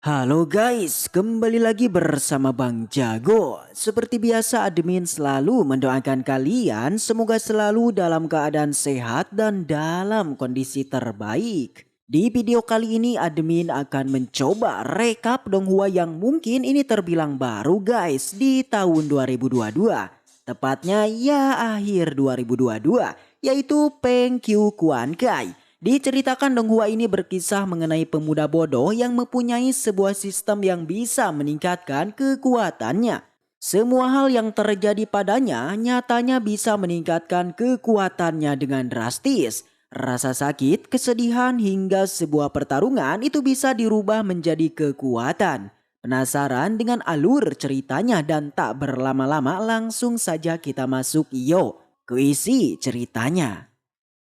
Halo guys, kembali lagi bersama Bang Jago. Seperti biasa admin selalu mendoakan kalian semoga selalu dalam keadaan sehat dan dalam kondisi terbaik. Di video kali ini admin akan mencoba rekap Donghua yang mungkin ini terbilang baru guys di tahun 2022. Tepatnya ya akhir 2022, yaitu Peng Qiu Quan Kai. Diceritakan Donghua ini berkisah mengenai pemuda bodoh yang mempunyai sebuah sistem yang bisa meningkatkan kekuatannya. Semua hal yang terjadi padanya nyatanya bisa meningkatkan kekuatannya dengan drastis. Rasa sakit, kesedihan hingga sebuah pertarungan itu bisa dirubah menjadi kekuatan. Penasaran dengan alur ceritanya dan tak berlama-lama langsung saja kita masuk ke isi ceritanya.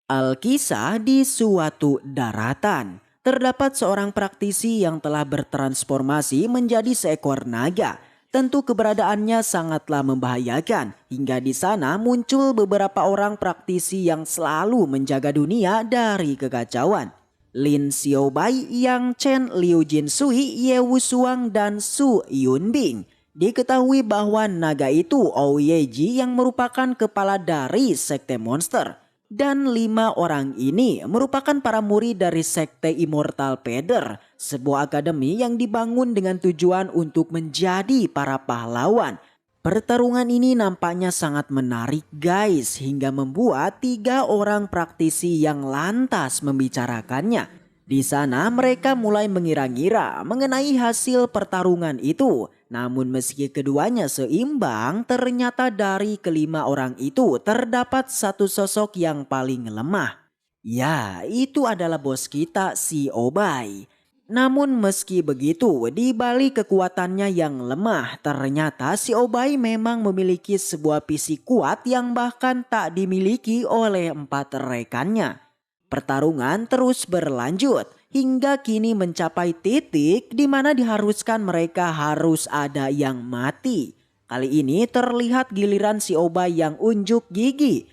Alkisah di suatu daratan. Terdapat seorang praktisi yang telah bertransformasi menjadi seekor naga. Tentu keberadaannya sangatlah membahayakan. Hingga di sana muncul beberapa orang praktisi yang selalu menjaga dunia dari kekacauan. Lin Xiaobai, Yang Chen, Liu Jinsui, Ye Wushuang, dan Su Yunbing. Diketahui bahwa naga itu Ouyeji yang merupakan kepala dari sekte monster. Dan 5 orang ini merupakan para murid dari sekte Immortal Feather, sebuah akademi yang dibangun dengan tujuan untuk menjadi para pahlawan. Pertarungan ini nampaknya sangat menarik guys, hingga membuat 3 orang praktisi yang lantas membicarakannya. Di sana mereka mulai mengira-ngira mengenai hasil pertarungan itu. Namun meski keduanya seimbang, ternyata dari kelima orang itu terdapat satu sosok yang paling lemah. Ya, itu adalah bos kita si Obai. Namun meski begitu, di balik kekuatannya yang lemah, ternyata si Obai memang memiliki sebuah fisik kuat yang bahkan tak dimiliki oleh 4 rekannya. Pertarungan terus berlanjut hingga kini mencapai titik di mana diharuskan mereka harus ada yang mati. Kali ini terlihat giliran si Obai yang unjuk gigi.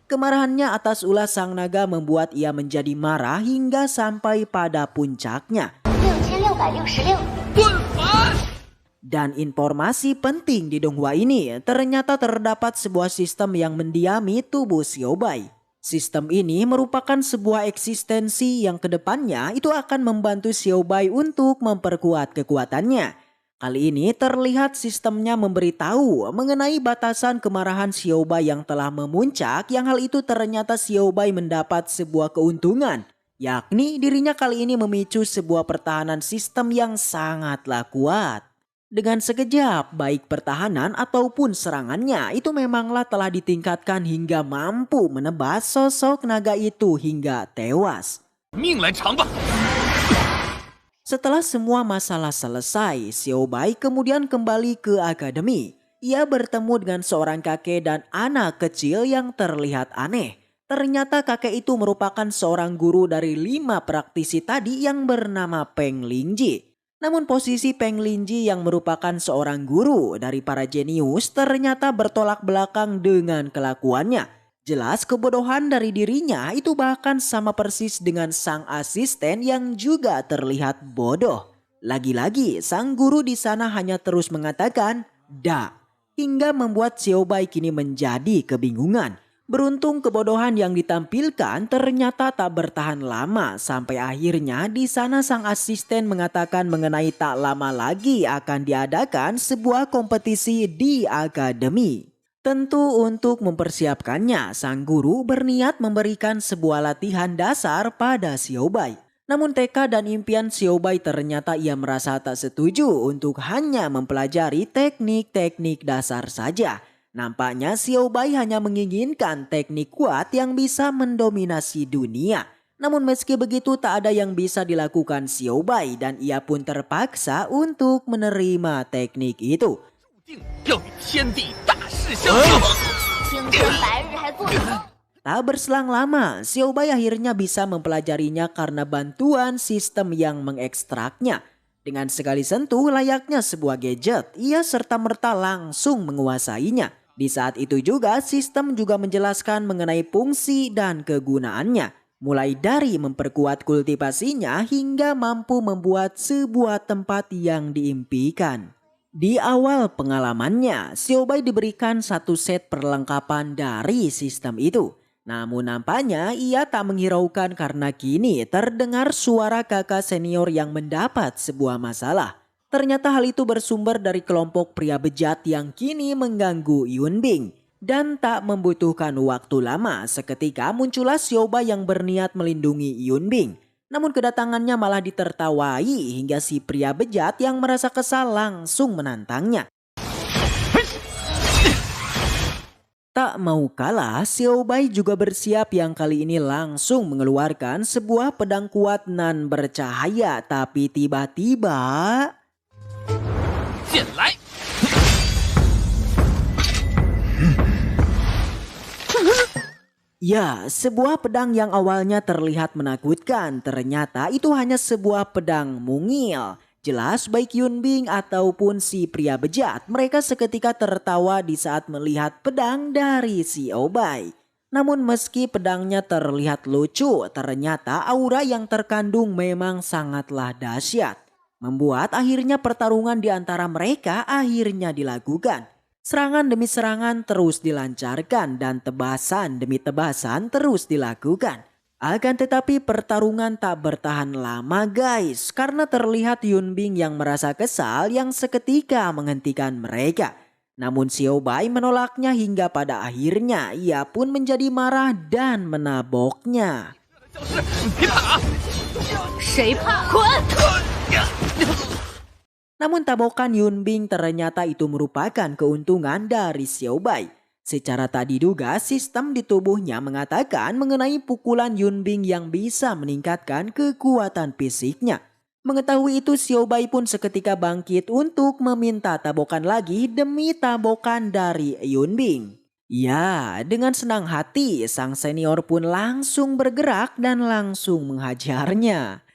Kemarahannya atas ulah sang naga membuat ia menjadi marah hingga sampai pada puncaknya. Dan informasi penting di Donghua ini ternyata terdapat sebuah sistem yang mendiami tubuh Xiaobai. Sistem ini merupakan sebuah eksistensi yang kedepannya itu akan membantu Xiaobai untuk memperkuat kekuatannya. Kali ini terlihat sistemnya memberitahu mengenai batasan kemarahan Xiaobai yang telah memuncak, yang hal itu ternyata Xiaobai mendapat sebuah keuntungan. Yakni dirinya kali ini memicu sebuah pertahanan sistem yang sangatlah kuat. Dengan sekejap, baik pertahanan ataupun serangannya itu memanglah telah ditingkatkan hingga mampu menebas sosok naga itu hingga tewas. Setelah semua masalah selesai, Xiaobai kemudian kembali ke akademi. Ia bertemu dengan seorang kakek dan anak kecil yang terlihat aneh. Ternyata kakek itu merupakan seorang guru dari 5 praktisi tadi yang bernama Peng Lingji. Namun posisi Peng Lingji yang merupakan seorang guru dari para jenius ternyata bertolak belakang dengan kelakuannya. Jelas kebodohan dari dirinya itu bahkan sama persis dengan sang asisten yang juga terlihat bodoh. Lagi-lagi sang guru di sana hanya terus mengatakan "da" hingga membuat Xiaobai kini menjadi kebingungan. Beruntung kebodohan yang ditampilkan ternyata tak bertahan lama sampai akhirnya di sana sang asisten mengatakan mengenai tak lama lagi akan diadakan sebuah kompetisi di akademi. Tentu untuk mempersiapkannya, sang guru berniat memberikan sebuah latihan dasar pada Xiaobai. Namun tekad dan impian Xiaobai ternyata ia merasa tak setuju untuk hanya mempelajari teknik-teknik dasar saja. Nampaknya Xiaobai hanya menginginkan teknik kuat yang bisa mendominasi dunia. Namun meski begitu tak ada yang bisa dilakukan Xiaobai dan ia pun terpaksa untuk menerima teknik itu. Tak berselang lama, Xiaobai akhirnya bisa mempelajarinya karena bantuan sistem yang mengekstraknya. Dengan sekali sentuh layaknya sebuah gadget, ia serta-merta langsung menguasainya. Di saat itu juga sistem juga menjelaskan mengenai fungsi dan kegunaannya. Mulai dari memperkuat kultivasinya hingga mampu membuat sebuah tempat yang diimpikan. Di awal pengalamannya, Xiaobai diberikan satu set perlengkapan dari sistem itu. Namun nampaknya ia tak menghiraukan karena kini terdengar suara kakak senior yang mendapat sebuah masalah. Ternyata hal itu bersumber dari kelompok pria bejat yang kini mengganggu Yunbing. Dan tak membutuhkan waktu lama seketika muncullah Xiaobai yang berniat melindungi Yunbing. Namun kedatangannya malah ditertawai hingga si pria bejat yang merasa kesal langsung menantangnya. Tak mau kalah, Xiaobai juga bersiap yang kali ini langsung mengeluarkan sebuah pedang kuat nan bercahaya. Tapi tiba-tiba... Ya, sebuah pedang yang awalnya terlihat menakutkan, ternyata itu hanya sebuah pedang mungil. Jelas baik Yunbing ataupun si pria bejat, mereka seketika tertawa di saat melihat pedang dari Xiaobai. Namun meski pedangnya terlihat lucu, ternyata aura yang terkandung memang sangatlah dahsyat. Membuat akhirnya pertarungan di antara mereka akhirnya dilakukan. Serangan demi serangan terus dilancarkan dan tebasan demi tebasan terus dilakukan. Akan tetapi pertarungan tak bertahan lama guys, karena terlihat Yunbing yang merasa kesal yang seketika menghentikan mereka. Namun Xiaobai menolaknya hingga pada akhirnya ia pun menjadi marah dan menaboknya. Namun tabokan Yunbing ternyata itu merupakan keuntungan dari Xiaobai. Secara tak diduga, sistem di tubuhnya mengatakan mengenai pukulan Yunbing yang bisa meningkatkan kekuatan fisiknya. Mengetahui itu, Xiaobai pun seketika bangkit untuk meminta tabokan lagi demi tabokan dari Yunbing. Ya, dengan senang hati, sang senior pun langsung bergerak dan langsung menghajarnya.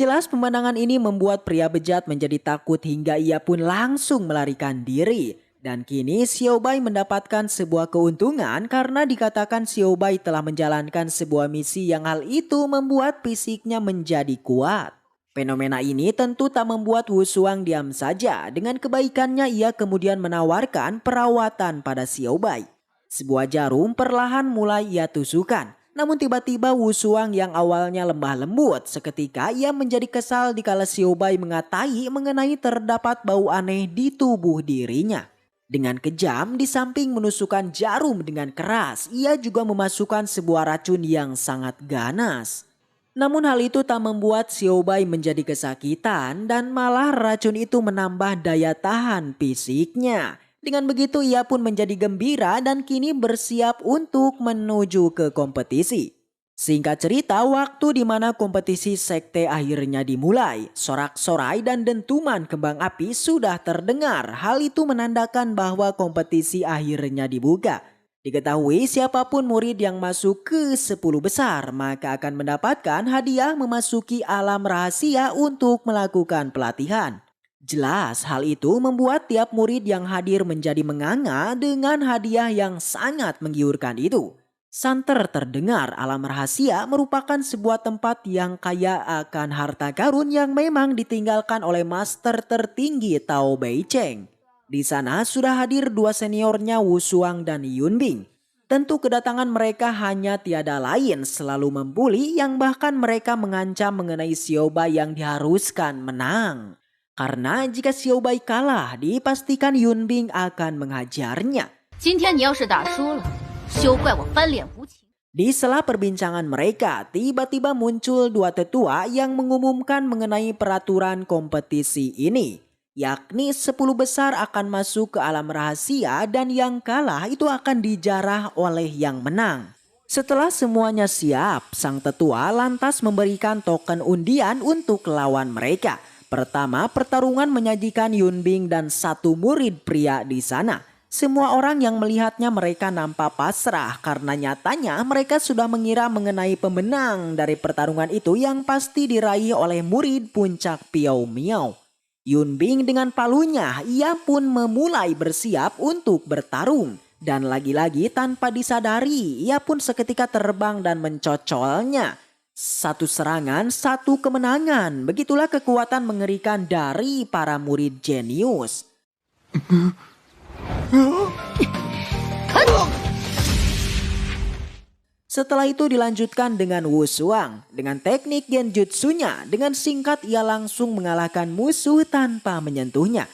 Jelas pemandangan ini membuat pria bejat menjadi takut hingga ia pun langsung melarikan diri. Dan kini Xiaobai mendapatkan sebuah keuntungan karena dikatakan Xiaobai telah menjalankan sebuah misi yang hal itu membuat fisiknya menjadi kuat. Fenomena ini tentu tak membuat Wu Shuang diam saja. Dengan kebaikannya ia kemudian menawarkan perawatan pada Xiaobai. Sebuah jarum perlahan mulai ia tusukkan. Namun tiba-tiba Wu Shuang yang awalnya lemah lembut seketika ia menjadi kesal dikala Xiaobai mengatai mengenai terdapat bau aneh di tubuh dirinya. Dengan kejam di samping menusukkan jarum dengan keras, ia juga memasukkan sebuah racun yang sangat ganas. Namun hal itu tak membuat Xiaobai menjadi kesakitan dan malah racun itu menambah daya tahan fisiknya. Dengan begitu ia pun menjadi gembira dan kini bersiap untuk menuju ke kompetisi. Singkat cerita, waktu di mana kompetisi sekte akhirnya dimulai, sorak-sorai dan dentuman kembang api sudah terdengar. Hal itu menandakan bahwa kompetisi akhirnya dibuka. Diketahui siapapun murid yang masuk ke 10 besar maka akan mendapatkan hadiah memasuki alam rahasia untuk melakukan pelatihan. Jelas hal itu membuat tiap murid yang hadir menjadi menganga dengan hadiah yang sangat menggiurkan itu. Santer terdengar alam rahasia merupakan sebuah tempat yang kaya akan harta karun yang memang ditinggalkan oleh master tertinggi Tao Beicheng. Di sana sudah hadir dua seniornya Wu Shuang dan Yunbing. Tentu kedatangan mereka hanya tiada lain selalu membuli yang bahkan mereka mengancam mengenai Xiaobai yang diharuskan menang. Karena jika Xiaobai kalah, dipastikan Yunbing akan menghajarnya. Di sela perbincangan mereka, tiba-tiba muncul dua tetua yang mengumumkan mengenai peraturan kompetisi ini. Yakni 10 besar akan masuk ke alam rahasia dan yang kalah itu akan dijarah oleh yang menang. Setelah semuanya siap, sang tetua lantas memberikan token undian untuk lawan mereka. Pertama, pertarungan menyajikan Yunbing dan satu murid pria di sana. Semua orang yang melihatnya mereka nampak pasrah karena nyatanya mereka sudah mengira mengenai pemenang dari pertarungan itu yang pasti diraih oleh murid puncak Piao Miao. Yunbing dengan palunya, ia pun memulai bersiap untuk bertarung. Dan lagi-lagi tanpa disadari, ia pun seketika terbang dan mencocolnya. Satu serangan, satu kemenangan. Begitulah kekuatan mengerikan dari para murid jenius. Setelah itu dilanjutkan dengan Wushuang. Dengan teknik genjutsunya, dengan singkat ia langsung mengalahkan musuh tanpa menyentuhnya.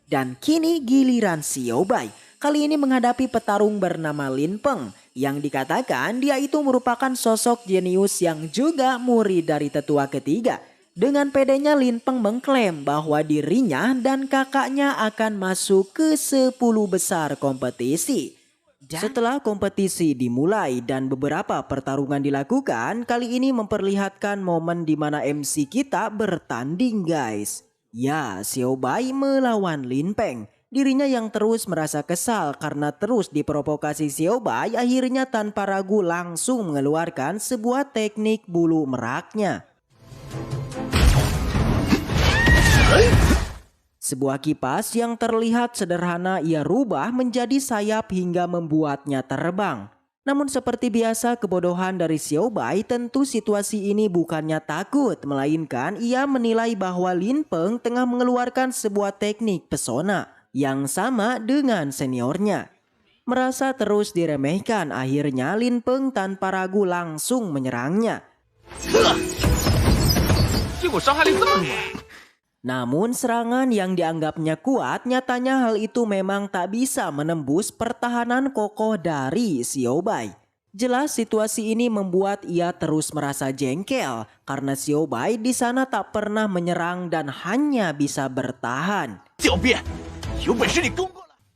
Dan kini giliran Xiaobai. Kali ini menghadapi petarung bernama Lin Peng. Yang dikatakan dia itu merupakan sosok jenius yang juga murid dari tetua ketiga. Dengan pedenya Lin Peng mengklaim bahwa dirinya dan kakaknya akan masuk ke 10 besar kompetisi. Setelah kompetisi dimulai dan beberapa pertarungan dilakukan, kali ini memperlihatkan momen di mana MC kita bertanding guys. Ya, Xiaobai melawan Lin Peng. Dirinya yang terus merasa kesal karena terus diprovokasi Xiaobai, akhirnya tanpa ragu langsung mengeluarkan sebuah teknik bulu meraknya. Sebuah kipas yang terlihat sederhana ia rubah menjadi sayap hingga membuatnya terbang. Namun seperti biasa kebodohan dari Xiaobai, tentu situasi ini bukannya takut, melainkan ia menilai bahwa Lin Peng tengah mengeluarkan sebuah teknik pesona yang sama dengan seniornya. Merasa terus diremehkan, akhirnya Lin Peng tanpa ragu langsung menyerangnya. Namun serangan yang dianggapnya kuat, nyatanya hal itu memang tak bisa menembus pertahanan kokoh dari Xiaobai. Jelas situasi ini membuat ia terus merasa jengkel karena Xiaobai di sana tak pernah menyerang dan hanya bisa bertahan.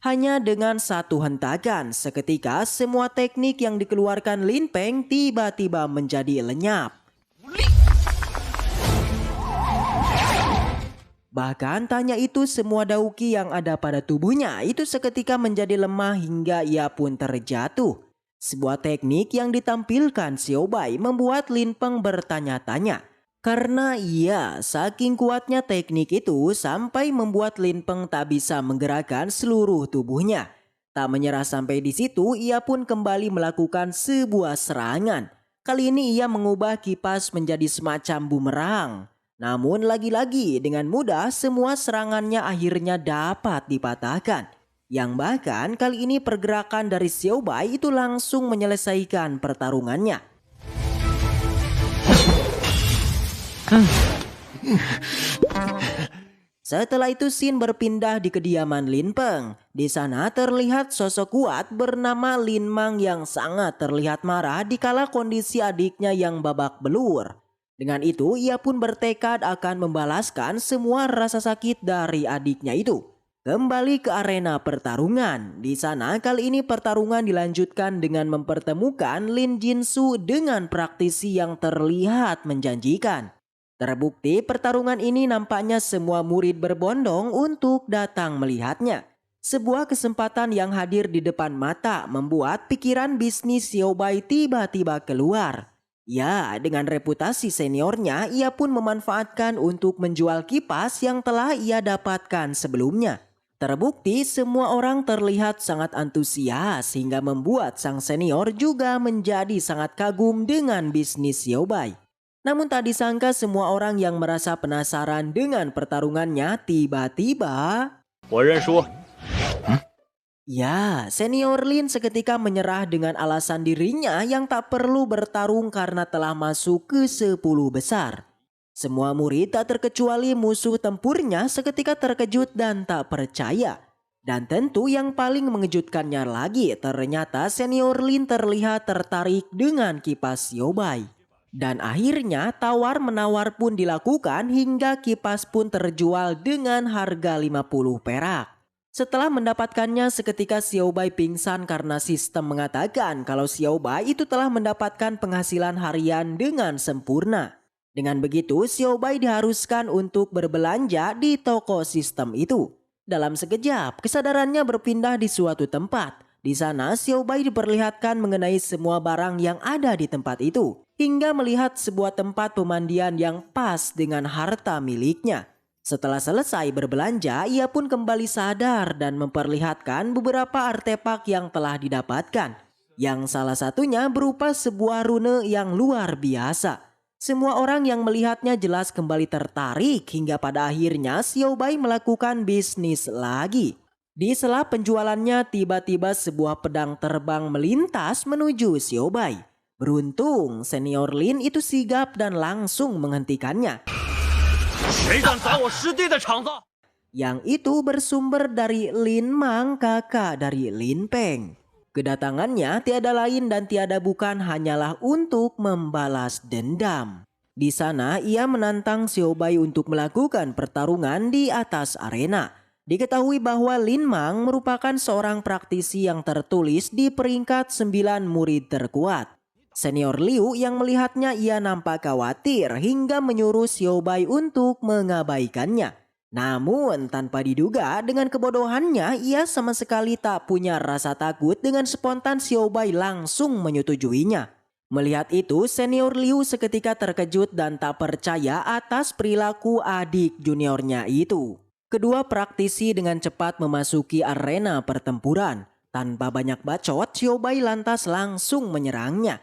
Hanya dengan satu hentakan, seketika semua teknik yang dikeluarkan Lin Peng tiba-tiba menjadi lenyap. Bahkan tanya itu semua dauki yang ada pada tubuhnya itu seketika menjadi lemah hingga ia pun terjatuh. Sebuah teknik yang ditampilkan Xiaobai membuat Lin Peng bertanya-tanya. Karena saking kuatnya teknik itu sampai membuat Lin Peng tak bisa menggerakkan seluruh tubuhnya. Tak menyerah sampai di situ, ia pun kembali melakukan sebuah serangan. Kali ini ia mengubah kipas menjadi semacam bumerang. Namun lagi-lagi dengan mudah semua serangannya akhirnya dapat dipatahkan. Yang bahkan kali ini pergerakan dari Xiaobai itu langsung menyelesaikan pertarungannya. Setelah itu scene berpindah di kediaman Lin Peng. Di sana terlihat sosok kuat bernama Lin Mang yang sangat terlihat marah dikala kondisi adiknya yang babak belur. Dengan itu ia pun bertekad akan membalaskan semua rasa sakit dari adiknya itu. Kembali ke arena pertarungan. Di sana kali ini pertarungan dilanjutkan dengan mempertemukan Lin Jinsu dengan praktisi yang terlihat menjanjikan. Terbukti pertarungan ini nampaknya semua murid berbondong untuk datang melihatnya. Sebuah kesempatan yang hadir di depan mata membuat pikiran bisnis Xiaobai tiba-tiba keluar. Ya, dengan reputasi seniornya, ia pun memanfaatkan untuk menjual kipas yang telah ia dapatkan sebelumnya. Terbukti semua orang terlihat sangat antusias hingga membuat sang senior juga menjadi sangat kagum dengan bisnis Xiaobai. Namun tak disangka semua orang yang merasa penasaran dengan pertarungannya tiba-tiba... Ya, senior Lin seketika menyerah dengan alasan dirinya yang tak perlu bertarung karena telah masuk ke 10 besar. Semua murid tak terkecuali musuh tempurnya seketika terkejut dan tak percaya. Dan tentu yang paling mengejutkannya lagi, ternyata senior Lin terlihat tertarik dengan kipas Xiaobai. Dan akhirnya tawar-menawar pun dilakukan hingga kipas pun terjual dengan harga 50 perak. Setelah mendapatkannya seketika Xiaobai pingsan karena sistem mengatakan kalau Xiaobai itu telah mendapatkan penghasilan harian dengan sempurna. Dengan begitu Xiaobai diharuskan untuk berbelanja di toko sistem itu. Dalam sekejap kesadarannya berpindah di suatu tempat. Di sana Xiao Bai diperlihatkan mengenai semua barang yang ada di tempat itu, hingga melihat sebuah tempat pemandian yang pas dengan harta miliknya. Setelah selesai berbelanja, ia pun kembali sadar dan memperlihatkan beberapa artefak yang telah didapatkan, yang salah satunya berupa sebuah rune yang luar biasa. Semua orang yang melihatnya jelas kembali tertarik hingga pada akhirnya Xiao Bai melakukan bisnis lagi. Di sela penjualannya tiba-tiba sebuah pedang terbang melintas menuju Xiao Bai. Beruntung senior Lin itu sigap dan langsung menghentikannya. Yang itu bersumber dari Lin Mang, kakak dari Lin Peng. Kedatangannya tiada lain dan tiada bukan hanyalah untuk membalas dendam. Di sana ia menantang Xiao Bai untuk melakukan pertarungan di atas arena. Diketahui bahwa Lin Mang merupakan seorang praktisi yang tertulis di peringkat 9 murid terkuat. Senior Liu yang melihatnya ia nampak khawatir hingga menyuruh Xiao Bai untuk mengabaikannya. Namun tanpa diduga dengan kebodohannya ia sama sekali tak punya rasa takut dengan spontan Xiao Bai langsung menyetujuinya. Melihat itu senior Liu seketika terkejut dan tak percaya atas perilaku adik juniornya itu. Kedua praktisi dengan cepat memasuki arena pertempuran. Tanpa banyak bacot Xiao Bai lantas langsung menyerangnya.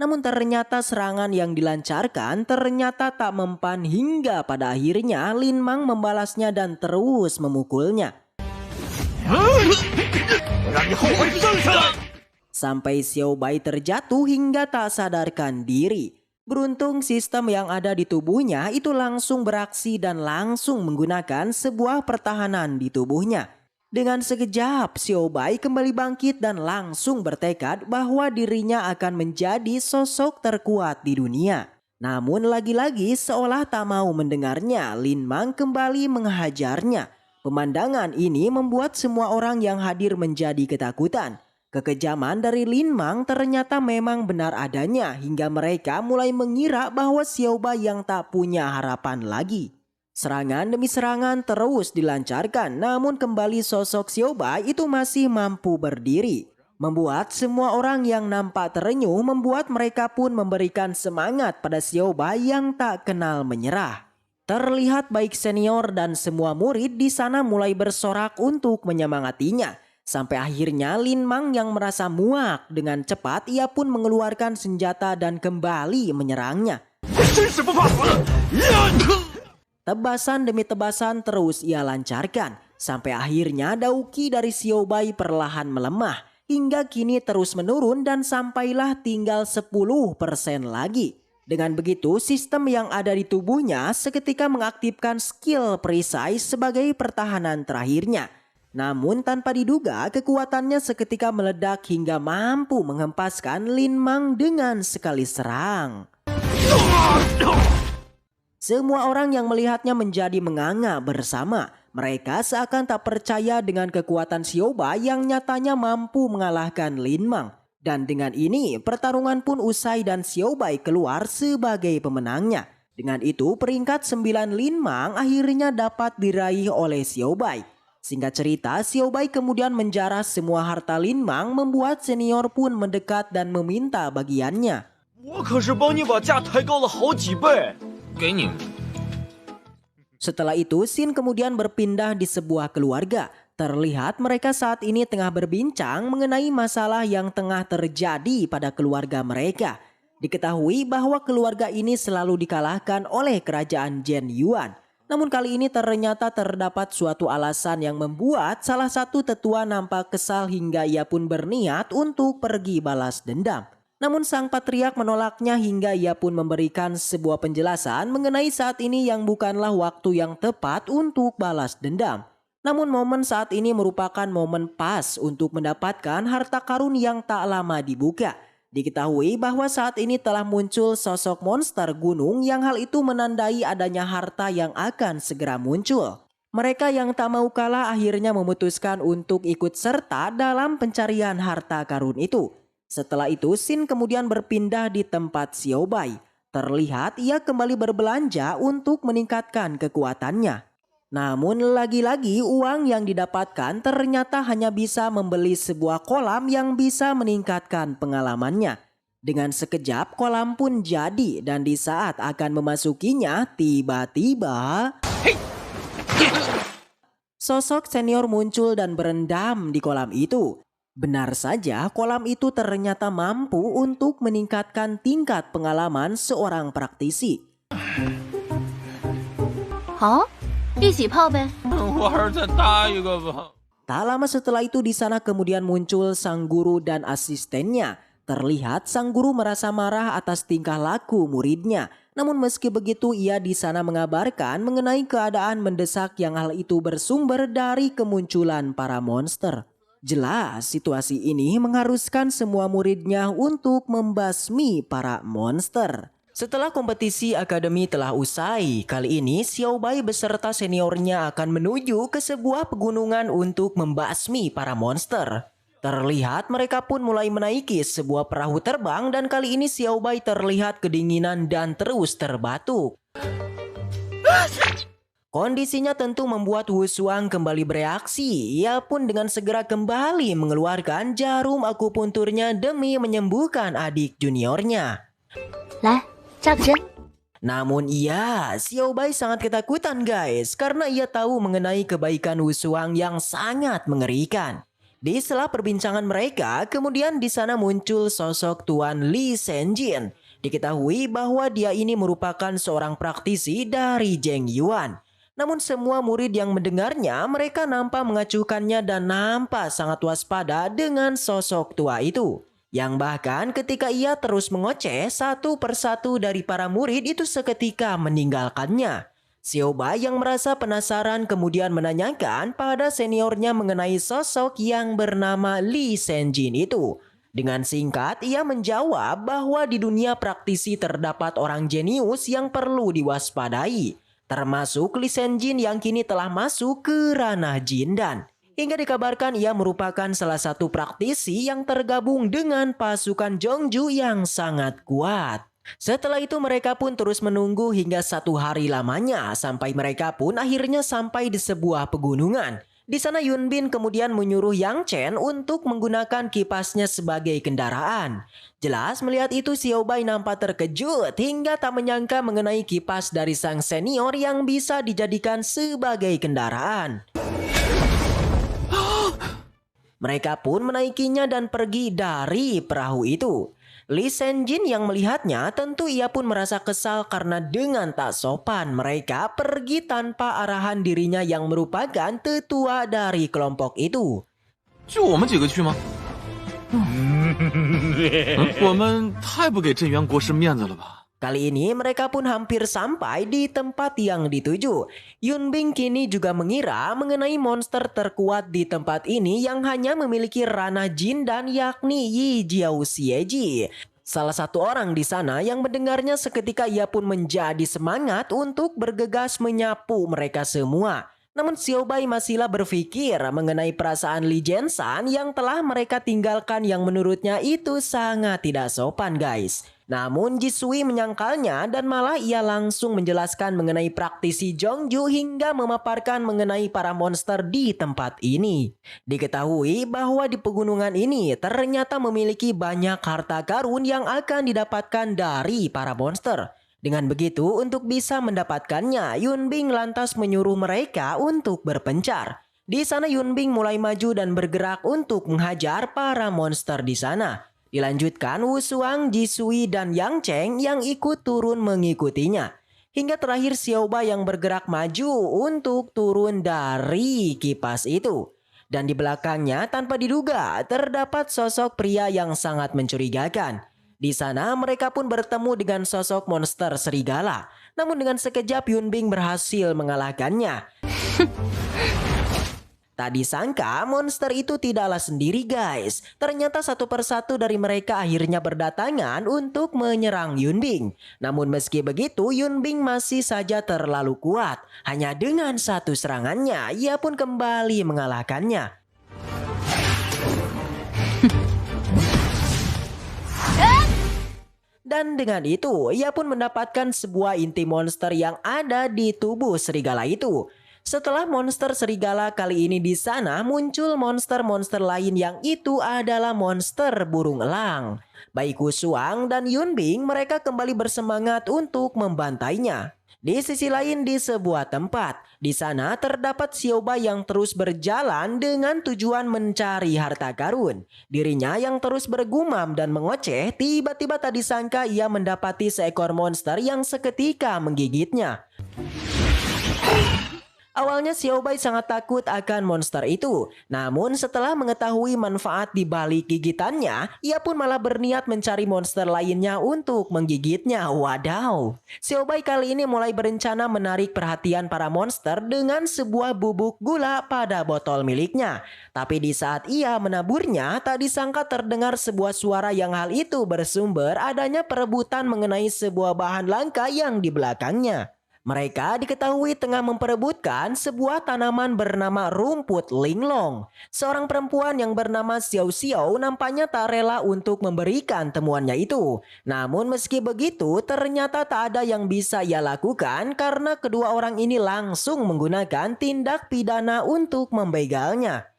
Namun ternyata serangan yang dilancarkan ternyata tak mempan hingga pada akhirnya Lin Mang membalasnya dan terus memukulnya. Sampai Xiao Bai terjatuh hingga tak sadarkan diri. Beruntung sistem yang ada di tubuhnya itu langsung beraksi dan langsung menggunakan sebuah pertahanan di tubuhnya. Dengan sekejap, Xiao Bai kembali bangkit dan langsung bertekad bahwa dirinya akan menjadi sosok terkuat di dunia. Namun lagi-lagi seolah tak mau mendengarnya, Lin Mang kembali menghajarnya. Pemandangan ini membuat semua orang yang hadir menjadi ketakutan. Kekejaman dari Lin Mang ternyata memang benar adanya hingga mereka mulai mengira bahwa Xiao Bai yang tak punya harapan lagi. Serangan demi serangan terus dilancarkan, namun kembali sosok Xiao Bai itu masih mampu berdiri. Membuat semua orang yang nampak terenyuh, membuat mereka pun memberikan semangat pada Xiao Bai yang tak kenal menyerah. Terlihat baik senior dan semua murid di sana mulai bersorak untuk menyemangatinya. Sampai akhirnya Lin Mang yang merasa muak, dengan cepat ia pun mengeluarkan senjata dan kembali menyerangnya. Tebasan demi tebasan terus ia lancarkan. Sampai akhirnya dauki dari Xiao Bai perlahan melemah. Hingga kini terus menurun dan sampailah tinggal 10% lagi. Dengan begitu sistem yang ada di tubuhnya seketika mengaktifkan skill perisai sebagai pertahanan terakhirnya. Namun tanpa diduga kekuatannya seketika meledak hingga mampu menghempaskan Lin Mang dengan sekali serang. Semua orang yang melihatnya menjadi menganga bersama. Mereka seakan tak percaya dengan kekuatan Xiao Bai yang nyatanya mampu mengalahkan Lin Mang. Dan dengan ini pertarungan pun usai dan Xiao Bai keluar sebagai pemenangnya. Dengan itu peringkat 9 Lin Mang akhirnya dapat diraih oleh Xiao Bai. Singkat cerita, Xiao Bai kemudian menjarah semua harta Lin Mang membuat senior pun mendekat dan meminta bagiannya. Setelah itu, Xin kemudian berpindah di sebuah keluarga. Terlihat mereka saat ini tengah berbincang mengenai masalah yang tengah terjadi pada keluarga mereka. Diketahui bahwa keluarga ini selalu dikalahkan oleh kerajaan Jen Yuan. Namun kali ini ternyata terdapat suatu alasan yang membuat salah satu tetua nampak kesal hingga ia pun berniat untuk pergi balas dendam. Namun sang patriark menolaknya hingga ia pun memberikan sebuah penjelasan mengenai saat ini yang bukanlah waktu yang tepat untuk balas dendam. Namun momen saat ini merupakan momen pas untuk mendapatkan harta karun yang tak lama dibuka. Diketahui bahwa saat ini telah muncul sosok monster gunung yang hal itu menandai adanya harta yang akan segera muncul. Mereka yang tak mau kalah akhirnya memutuskan untuk ikut serta dalam pencarian harta karun itu. Setelah itu Xin kemudian berpindah di tempat Xiao Bai. Terlihat ia kembali berbelanja untuk meningkatkan kekuatannya. Namun lagi-lagi uang yang didapatkan ternyata hanya bisa membeli sebuah kolam yang bisa meningkatkan pengalamannya. Dengan sekejap kolam pun jadi dan di saat akan memasukinya tiba-tiba sosok senior muncul dan berendam di kolam itu. Benar saja kolam itu ternyata mampu untuk meningkatkan tingkat pengalaman seorang praktisi. 好，一起泡呗。玩再搭一个吧。 Tak lama setelah itu di sana kemudian muncul sang guru dan asistennya. Terlihat sang guru merasa marah atas tingkah laku muridnya. Namun meski begitu ia di sana mengabarkan mengenai keadaan mendesak yang hal itu bersumber dari kemunculan para monster. Jelas situasi ini mengharuskan semua muridnya untuk membasmi para monster. Setelah kompetisi akademi telah usai, kali ini Xiaobai beserta seniornya akan menuju ke sebuah pegunungan untuk membasmi para monster. Terlihat mereka pun mulai menaiki sebuah perahu terbang dan kali ini Xiaobai terlihat kedinginan dan terus terbatuk. Kondisinya tentu membuat Wu Shuang kembali bereaksi. Ia pun dengan segera kembali mengeluarkan jarum akupunturnya demi menyembuhkan adik juniornya. 来，扎个针。 Namun iya, Xiaobai sangat ketakutan guys karena ia tahu mengenai kebaikan Wu Shuang yang sangat mengerikan. Di sela perbincangan mereka, kemudian di sana muncul sosok Tuan Li Senjin. Diketahui bahwa dia ini merupakan seorang praktisi dari Zheng Yuan. Namun semua murid yang mendengarnya, mereka nampak mengacuhkannya dan nampak sangat waspada dengan sosok tua itu. Yang bahkan ketika ia terus mengoceh, satu persatu dari para murid itu seketika meninggalkannya. Xiaobai yang merasa penasaran kemudian menanyakan pada seniornya mengenai sosok yang bernama Li Senjin itu. Dengan singkat, ia menjawab bahwa di dunia praktisi terdapat orang jenius yang perlu diwaspadai. Termasuk Li Senjin yang kini telah masuk ke ranah Jindan. Hingga dikabarkan ia merupakan salah satu praktisi yang tergabung dengan pasukan Zhongju yang sangat kuat. Setelah itu mereka pun terus menunggu hingga 1 hari lamanya sampai mereka pun akhirnya sampai di sebuah pegunungan. Di sana Yun Bin kemudian menyuruh Yang Chen untuk menggunakan kipasnya sebagai kendaraan. Jelas melihat itu Xiaobai nampak terkejut hingga tak menyangka mengenai kipas dari sang senior yang bisa dijadikan sebagai kendaraan. Mereka pun menaikinya dan pergi dari perahu itu. Li Senjin yang melihatnya tentu ia pun merasa kesal karena dengan tak sopan mereka pergi tanpa arahan dirinya yang merupakan tetua dari kelompok itu. 就我们几个去吗？我们太不给镇元国师面子了吧？ Kali ini mereka pun hampir sampai di tempat yang dituju. Yun Bing kini juga mengira mengenai monster terkuat di tempat ini yang hanya memiliki ranah Jindan yakni Yi Jiao Xieji. Salah satu orang di sana yang mendengarnya seketika ia pun menjadi semangat untuk bergegas menyapu mereka semua. Namun Xiaobai masihlah berpikir mengenai perasaan Li Jianshan yang telah mereka tinggalkan yang menurutnya itu sangat tidak sopan guys. Namun Jisui menyangkalnya dan malah ia langsung menjelaskan mengenai praktisi Zhongju hingga memaparkan mengenai para monster di tempat ini. Diketahui bahwa di pegunungan ini ternyata memiliki banyak harta karun yang akan didapatkan dari para monster. Dengan begitu untuk bisa mendapatkannya Yun Bing lantas menyuruh mereka untuk berpencar. Di sana Yun Bing mulai maju dan bergerak untuk menghajar para monster di sana. Dilanjutkan Wu Shuang, Jisui, dan Yang Cheng yang ikut turun mengikutinya. Hingga terakhir Xiaobai yang bergerak maju untuk turun dari kipas itu. Dan di belakangnya tanpa diduga terdapat sosok pria yang sangat mencurigakan. Di sana mereka pun bertemu dengan sosok monster serigala. Namun dengan sekejap Yun Bing berhasil mengalahkannya. Tak disangka monster itu tidaklah sendiri guys. Ternyata satu persatu dari mereka akhirnya berdatangan untuk menyerang Yun Bing. Namun meski begitu Yun Bing masih saja terlalu kuat. Hanya dengan satu serangannya ia pun kembali mengalahkannya. Dan dengan itu ia pun mendapatkan sebuah inti monster yang ada di tubuh serigala itu. Setelah monster serigala kali ini di sana, muncul monster-monster lain yang itu adalah monster burung elang. Baik Wu Xuang dan Yun Bing mereka kembali bersemangat untuk membantainya. Di sisi lain di sebuah tempat, di sana terdapat Xiao Bai yang terus berjalan dengan tujuan mencari harta karun. Dirinya yang terus bergumam dan mengoceh, tiba-tiba tak disangka ia mendapati seekor monster yang seketika menggigitnya. Awalnya Xiao Bai sangat takut akan monster itu. Namun setelah mengetahui manfaat di balik gigitannya, ia pun malah berniat mencari monster lainnya untuk menggigitnya. Wadaw. Xiao Bai kali ini mulai berencana menarik perhatian para monster dengan sebuah bubuk gula pada botol miliknya. Tapi di saat ia menaburnya, tak disangka terdengar sebuah suara yang hal itu bersumber adanya perebutan mengenai sebuah bahan langka yang di belakangnya. Mereka diketahui tengah memperebutkan sebuah tanaman bernama rumput linglong. Seorang perempuan yang bernama Xiao Xiao nampaknya tak rela untuk memberikan temuannya itu. Namun meski begitu ternyata tak ada yang bisa ia lakukan karena kedua orang ini langsung menggunakan tindak pidana untuk membegalnya.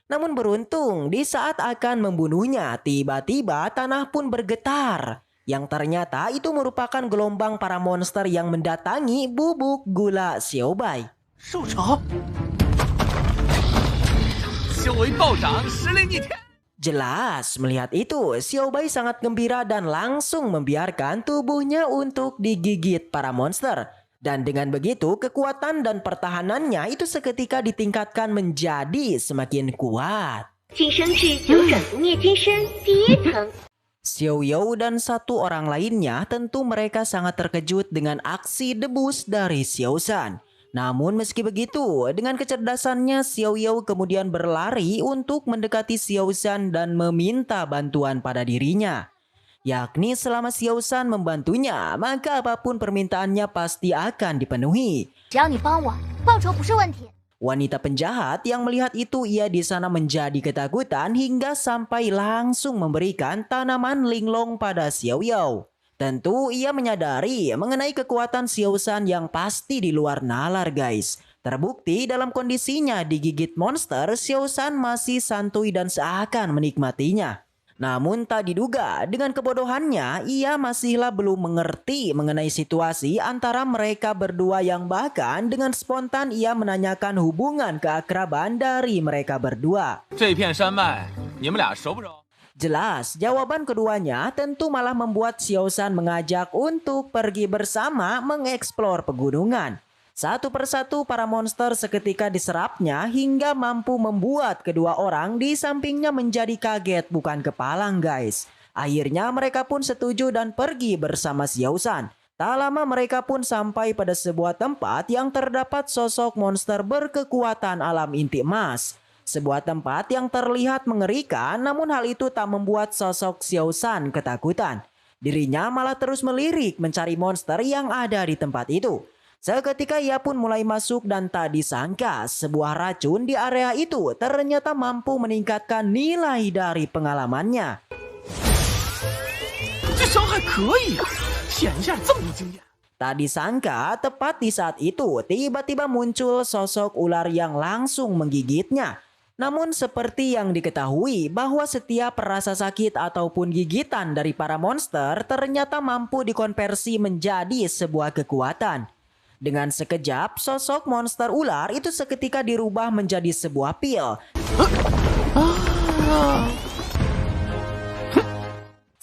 Namun beruntung di saat akan membunuhnya tiba-tiba tanah pun bergetar. Yang ternyata itu merupakan gelombang para monster yang mendatangi bubuk gula Xiao Bai. Jelas melihat itu, Xiao Bai sangat gembira dan langsung membiarkan tubuhnya untuk digigit para monster. Dan dengan begitu kekuatan dan pertahanannya itu seketika ditingkatkan menjadi semakin kuat. Xiao Yao dan satu orang lainnya tentu mereka sangat terkejut dengan aksi debus dari Xiao San. Namun meski begitu, dengan kecerdasannya Xiao Yao kemudian berlari untuk mendekati Xiao San dan meminta bantuan pada dirinya. Yakni selama Xiao San membantunya, maka apapun permintaannya pasti akan dipenuhi. Wanita penjahat yang melihat itu ia di sana menjadi ketakutan hingga sampai langsung memberikan tanaman linglong pada Xiao Yao. Tentu ia menyadari mengenai kekuatan Xiao San yang pasti di luar nalar guys. Terbukti dalam kondisinya digigit monster, Xiao San masih santuy dan seakan menikmatinya. Namun tak diduga dengan kebodohannya ia masihlah belum mengerti mengenai situasi antara mereka berdua yang bahkan dengan spontan ia menanyakan hubungan keakraban dari mereka berdua. Jelas jawaban keduanya tentu malah membuat Xiao San mengajak untuk pergi bersama mengeksplor pegunungan. Satu persatu para monster seketika diserapnya hingga mampu membuat kedua orang di sampingnya menjadi kaget bukan kepalang guys. Akhirnya mereka pun setuju dan pergi bersama Xiao San. Tak lama mereka pun sampai pada sebuah tempat yang terdapat sosok monster berkekuatan alam inti emas. Sebuah tempat yang terlihat mengerikan namun hal itu tak membuat sosok Xiao San ketakutan. Dirinya malah terus melirik mencari monster yang ada di tempat itu. Seketika ia pun mulai masuk dan tak disangka sebuah racun di area itu ternyata mampu meningkatkan nilai dari pengalamannya. Tak disangka tepat di saat itu tiba-tiba muncul sosok ular yang langsung menggigitnya. Namun seperti yang diketahui bahwa setiap rasa sakit ataupun gigitan dari para monster ternyata mampu dikonversi menjadi sebuah kekuatan. Dengan sekejap, sosok monster ular itu seketika dirubah menjadi sebuah pil.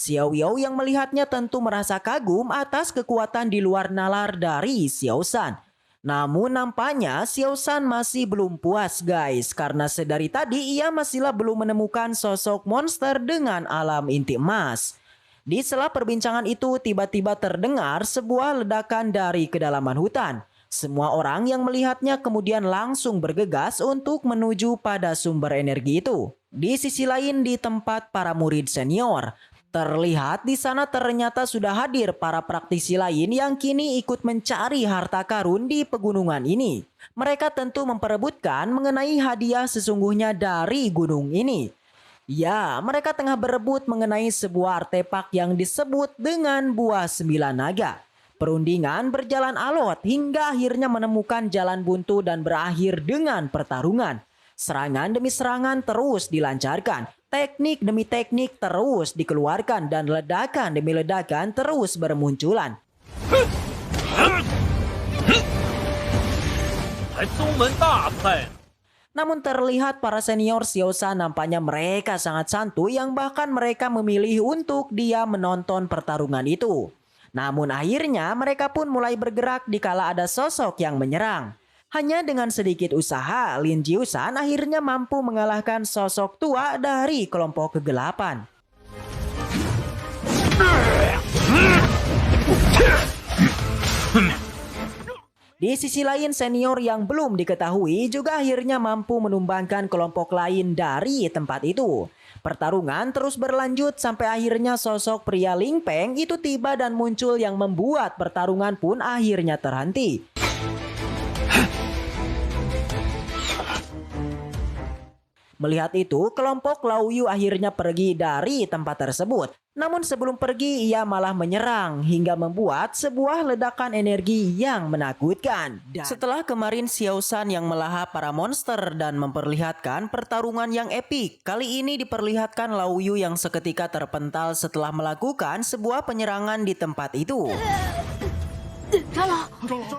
Xiao Yao yang melihatnya tentu merasa kagum atas kekuatan di luar nalar dari Xiao San. Namun nampaknya Xiao San masih belum puas guys, karena sedari tadi ia masihlah belum menemukan sosok monster dengan alam inti emas. Di sela perbincangan itu tiba-tiba terdengar sebuah ledakan dari kedalaman hutan. Semua orang yang melihatnya kemudian langsung bergegas untuk menuju pada sumber energi itu. Di sisi lain di tempat para murid senior, terlihat di sana ternyata sudah hadir para praktisi lain yang kini ikut mencari harta karun di pegunungan ini. Mereka tentu memperebutkan mengenai hadiah sesungguhnya dari gunung ini. Ya, mereka tengah berebut mengenai sebuah artefak yang disebut dengan buah 9 naga. Perundingan berjalan alot hingga akhirnya menemukan jalan buntu dan berakhir dengan pertarungan. Serangan demi serangan terus dilancarkan, teknik demi teknik terus dikeluarkan dan ledakan demi ledakan terus bermunculan. Namun terlihat para senior Xiaoshan nampaknya mereka sangat santuy yang bahkan mereka memilih untuk diam menonton pertarungan itu. Namun akhirnya mereka pun mulai bergerak dikala ada sosok yang menyerang. Hanya dengan sedikit usaha, Lin Jiushan akhirnya mampu mengalahkan sosok tua dari kelompok kegelapan. Di sisi lain, senior yang belum diketahui juga akhirnya mampu menumbangkan kelompok lain dari tempat itu. Pertarungan terus berlanjut sampai akhirnya sosok pria Ling Peng itu tiba dan muncul yang membuat pertarungan pun akhirnya terhenti. Melihat itu, kelompok Lao Yu akhirnya pergi dari tempat tersebut. Namun sebelum pergi, ia malah menyerang hingga membuat sebuah ledakan energi yang menakutkan. Setelah kemarin Xiaoshan yang melahap para monster dan memperlihatkan pertarungan yang epik, kali ini diperlihatkan Lao Yu yang seketika terpental setelah melakukan sebuah penyerangan di tempat itu.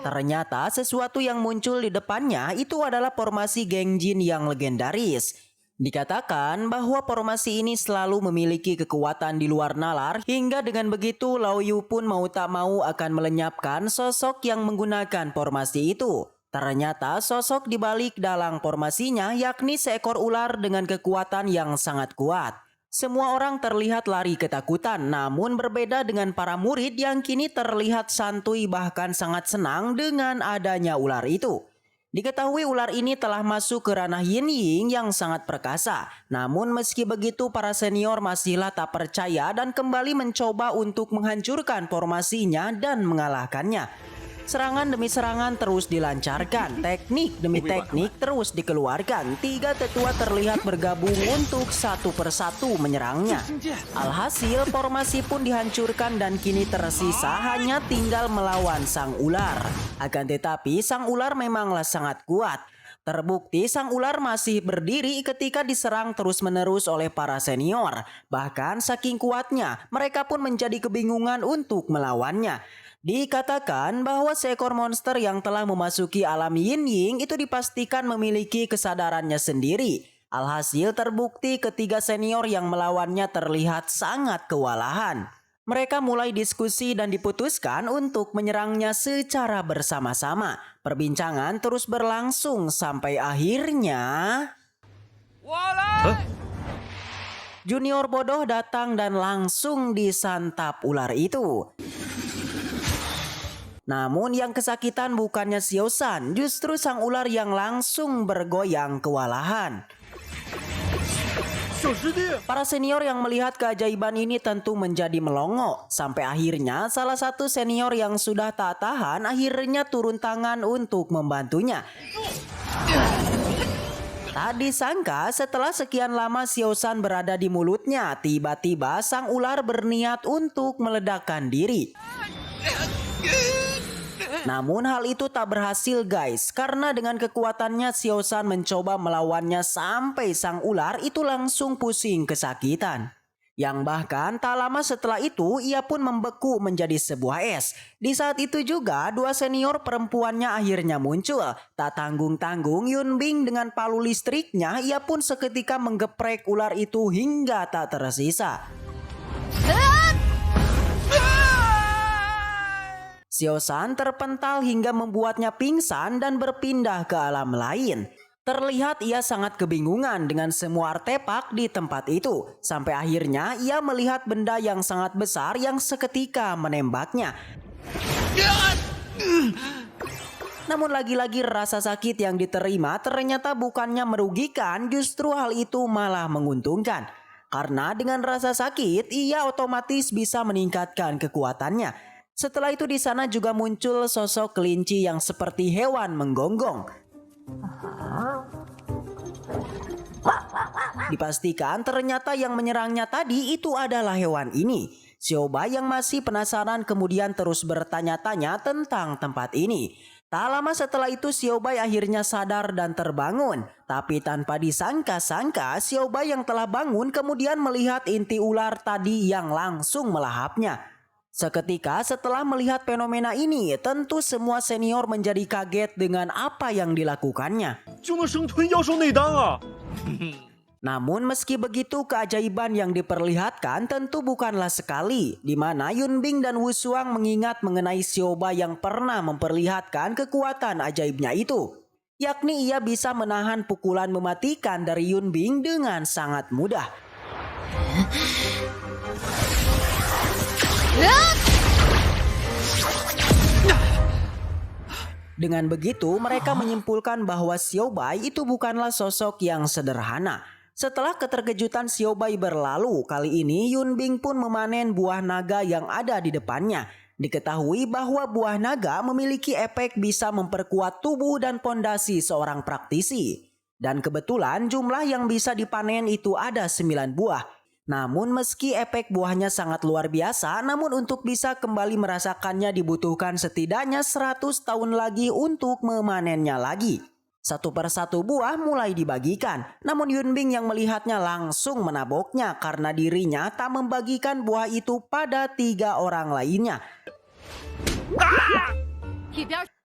Ternyata sesuatu yang muncul di depannya itu adalah formasi Gengjin yang legendaris. Dikatakan bahwa formasi ini selalu memiliki kekuatan di luar nalar hingga dengan begitu Lao Yu pun mau tak mau akan melenyapkan sosok yang menggunakan formasi itu. Ternyata sosok di balik dalang formasinya yakni seekor ular dengan kekuatan yang sangat kuat. Semua orang terlihat lari ketakutan, namun berbeda dengan para murid yang kini terlihat santuy bahkan sangat senang dengan adanya ular itu. Diketahui ular ini telah masuk ke ranah Yin Ying yang sangat perkasa. Namun meski begitu para senior masihlah tak percaya dan kembali mencoba untuk menghancurkan formasinya dan mengalahkannya. Serangan demi serangan terus dilancarkan, teknik demi teknik terus dikeluarkan. Tiga tetua terlihat bergabung untuk satu persatu menyerangnya. Alhasil formasi pun dihancurkan dan kini tersisa hanya tinggal melawan sang ular. Akan tetapi sang ular memanglah sangat kuat. Terbukti sang ular masih berdiri ketika diserang terus-menerus oleh para senior. Bahkan saking kuatnya, mereka pun menjadi kebingungan untuk melawannya. Dikatakan bahwa seekor monster yang telah memasuki alam Yin Ying itu dipastikan memiliki kesadarannya sendiri. Alhasil terbukti ketiga senior yang melawannya terlihat sangat kewalahan. Mereka mulai diskusi dan diputuskan untuk menyerangnya secara bersama-sama. Perbincangan terus berlangsung sampai akhirnya junior bodoh datang dan langsung disantap ular itu. Namun yang kesakitan bukannya Xiaoshan, justru sang ular yang langsung bergoyang kewalahan. Para senior yang melihat keajaiban ini tentu menjadi melongo. Sampai akhirnya salah satu senior yang sudah tak tahan akhirnya turun tangan untuk membantunya. Tak disangka setelah sekian lama Xiaoshan berada di mulutnya, tiba-tiba sang ular berniat untuk meledakkan diri. Namun hal itu tak berhasil guys, karena dengan kekuatannya Xiaoshan mencoba melawannya sampai sang ular itu langsung pusing kesakitan. Yang bahkan tak lama setelah itu ia pun membeku menjadi sebuah es. Di saat itu juga dua senior perempuannya akhirnya muncul. Tak tanggung-tanggung Yun Bing dengan palu listriknya ia pun seketika menggeprek ular itu hingga tak tersisa. Xiaoshan terpental hingga membuatnya pingsan dan berpindah ke alam lain. Terlihat ia sangat kebingungan dengan semua artefak di tempat itu. Sampai akhirnya ia melihat benda yang sangat besar yang seketika menembaknya. Namun lagi-lagi rasa sakit yang diterima ternyata bukannya merugikan, justru hal itu malah menguntungkan. Karena dengan rasa sakit ia otomatis bisa meningkatkan kekuatannya. Setelah itu di sana juga muncul sosok kelinci yang seperti hewan menggonggong. Dipastikan ternyata yang menyerangnya tadi itu adalah hewan ini. Xiaobai yang masih penasaran kemudian terus bertanya-tanya tentang tempat ini. Tak lama setelah itu Xiaobai akhirnya sadar dan terbangun. Tapi tanpa disangka-sangka Xiaobai yang telah bangun kemudian melihat inti ular tadi yang langsung melahapnya. Seketika setelah melihat fenomena ini, tentu semua senior menjadi kaget dengan apa yang dilakukannya. 就能生吞妖兽内丹啊！ Namun meski begitu keajaiban yang diperlihatkan tentu bukanlah sekali, di mana Yunbing dan Wu Shuang mengingat mengenai Xiaobai yang pernah memperlihatkan kekuatan ajaibnya itu. Yakni ia bisa menahan pukulan mematikan dari Yunbing dengan sangat mudah. Dengan begitu mereka menyimpulkan bahwa Xiaobai itu bukanlah sosok yang sederhana. Setelah keterkejutan Xiaobai berlalu, kali ini Yunbing pun memanen buah naga yang ada di depannya. Diketahui bahwa buah naga memiliki efek bisa memperkuat tubuh dan pondasi seorang praktisi. Dan kebetulan jumlah yang bisa dipanen itu ada 9 buah. Namun meski efek buahnya sangat luar biasa, namun untuk bisa kembali merasakannya dibutuhkan setidaknya 100 tahun lagi untuk memanennya lagi. Satu persatu buah mulai dibagikan, namun Yunbing yang melihatnya langsung menaboknya karena dirinya tak membagikan buah itu pada 3 orang lainnya.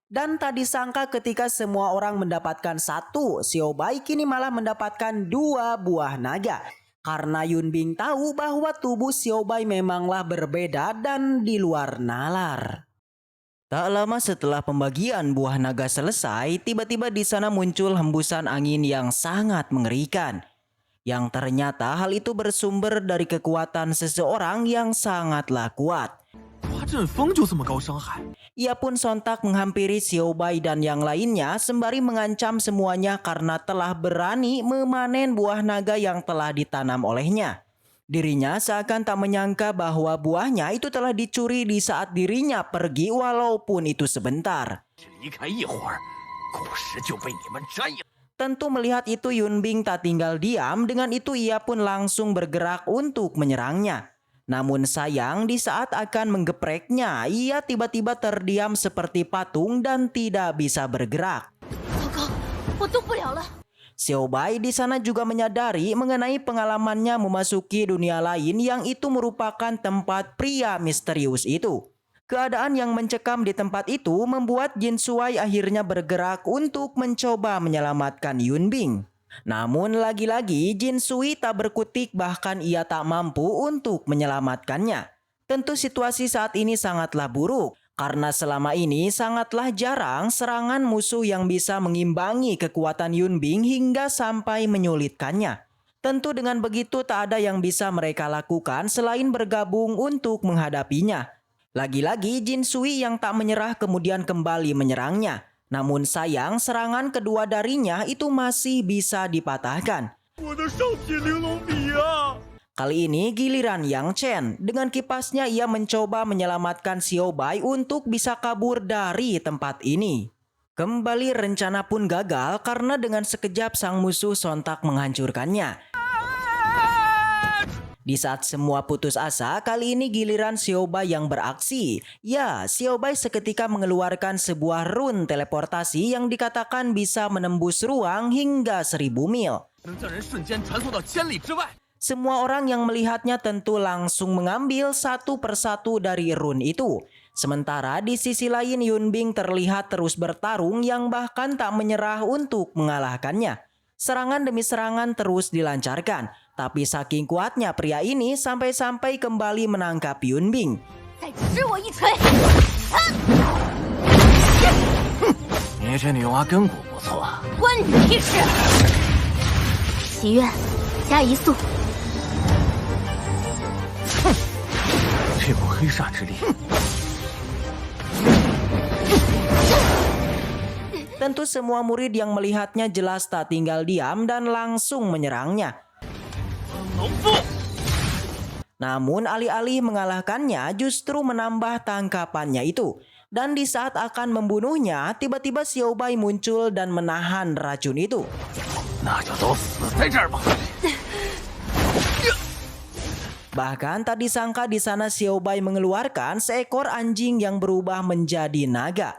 Dan tak disangka ketika semua orang mendapatkan 1, Xiaobai kini malah mendapatkan 2 buah naga. Karena Yunbing tahu bahwa tubuh Xiaobai memanglah berbeda dan di luar nalar. Tak lama setelah pembagian buah naga selesai, tiba-tiba di sana muncul hembusan angin yang sangat mengerikan. Yang ternyata hal itu bersumber dari kekuatan seseorang yang sangatlah kuat. 刮阵风就这么高伤害？ Ia pun sontak menghampiri Xiaobai dan yang lainnya sembari mengancam semuanya karena telah berani memanen buah naga yang telah ditanam olehnya. Dirinya seakan tak menyangka bahwa buahnya itu telah dicuri di saat dirinya pergi walaupun itu sebentar. 只离开一会儿，果实就被你们占有。 Tentu melihat itu Yunbing tak tinggal diam, dengan itu ia pun langsung bergerak untuk menyerangnya. Namun sayang di saat akan menggepreknya, ia tiba-tiba terdiam seperti patung dan tidak bisa bergerak. 糟糕，我动不了了。 Xiaobai di sana juga menyadari mengenai pengalamannya memasuki dunia lain yang itu merupakan tempat pria misterius itu. Keadaan yang mencekam di tempat itu membuat Jin Shuai akhirnya bergerak untuk mencoba menyelamatkan Yunbing. Namun lagi-lagi Jin Shui tak berkutik, bahkan ia tak mampu untuk menyelamatkannya. Tentu situasi saat ini sangatlah buruk. Karena selama ini sangatlah jarang serangan musuh yang bisa mengimbangi kekuatan Yunbing hingga sampai menyulitkannya. Tentu dengan begitu tak ada yang bisa mereka lakukan selain bergabung untuk menghadapinya. Lagi-lagi Jin Shui yang tak menyerah kemudian kembali menyerangnya. Namun sayang serangan kedua darinya itu masih bisa dipatahkan. 我的少体玲珑笔啊！ Kali ini giliran Yang Chen. Dengan kipasnya ia mencoba menyelamatkan Xiaobai untuk bisa kabur dari tempat ini. Kembali rencana pun gagal karena dengan sekejap sang musuh sontak menghancurkannya. Di saat semua putus asa, kali ini giliran Xiaobai yang beraksi. Ya, Xiaobai seketika mengeluarkan sebuah rune teleportasi yang dikatakan bisa menembus ruang hingga 1000 mil. 能将人瞬间传送到千里之外。 Semua orang yang melihatnya tentu langsung mengambil satu persatu dari rune itu. Sementara di sisi lain Yunbing terlihat terus bertarung yang bahkan tak menyerah untuk mengalahkannya. Serangan demi serangan terus dilancarkan. Tapi saking kuatnya pria ini sampai-sampai kembali menangkap Yunbing. 再吃我一锤！ 你这女娲根骨不错啊。 关你屁事！祈愿加1速。 这股黑煞之力， Tentu semua murid yang melihatnya jelas tak tinggal diam dan langsung menyerangnya. 农夫。 Namun alih-alih mengalahkannya justru menambah tangkapannya itu. Dan di saat akan membunuhnya, tiba-tiba Xiaobai muncul dan menahan racun itu. 那就都死在这儿吧。Bahkan tak disangka di sana Xiao Bai mengeluarkan seekor anjing yang berubah menjadi naga.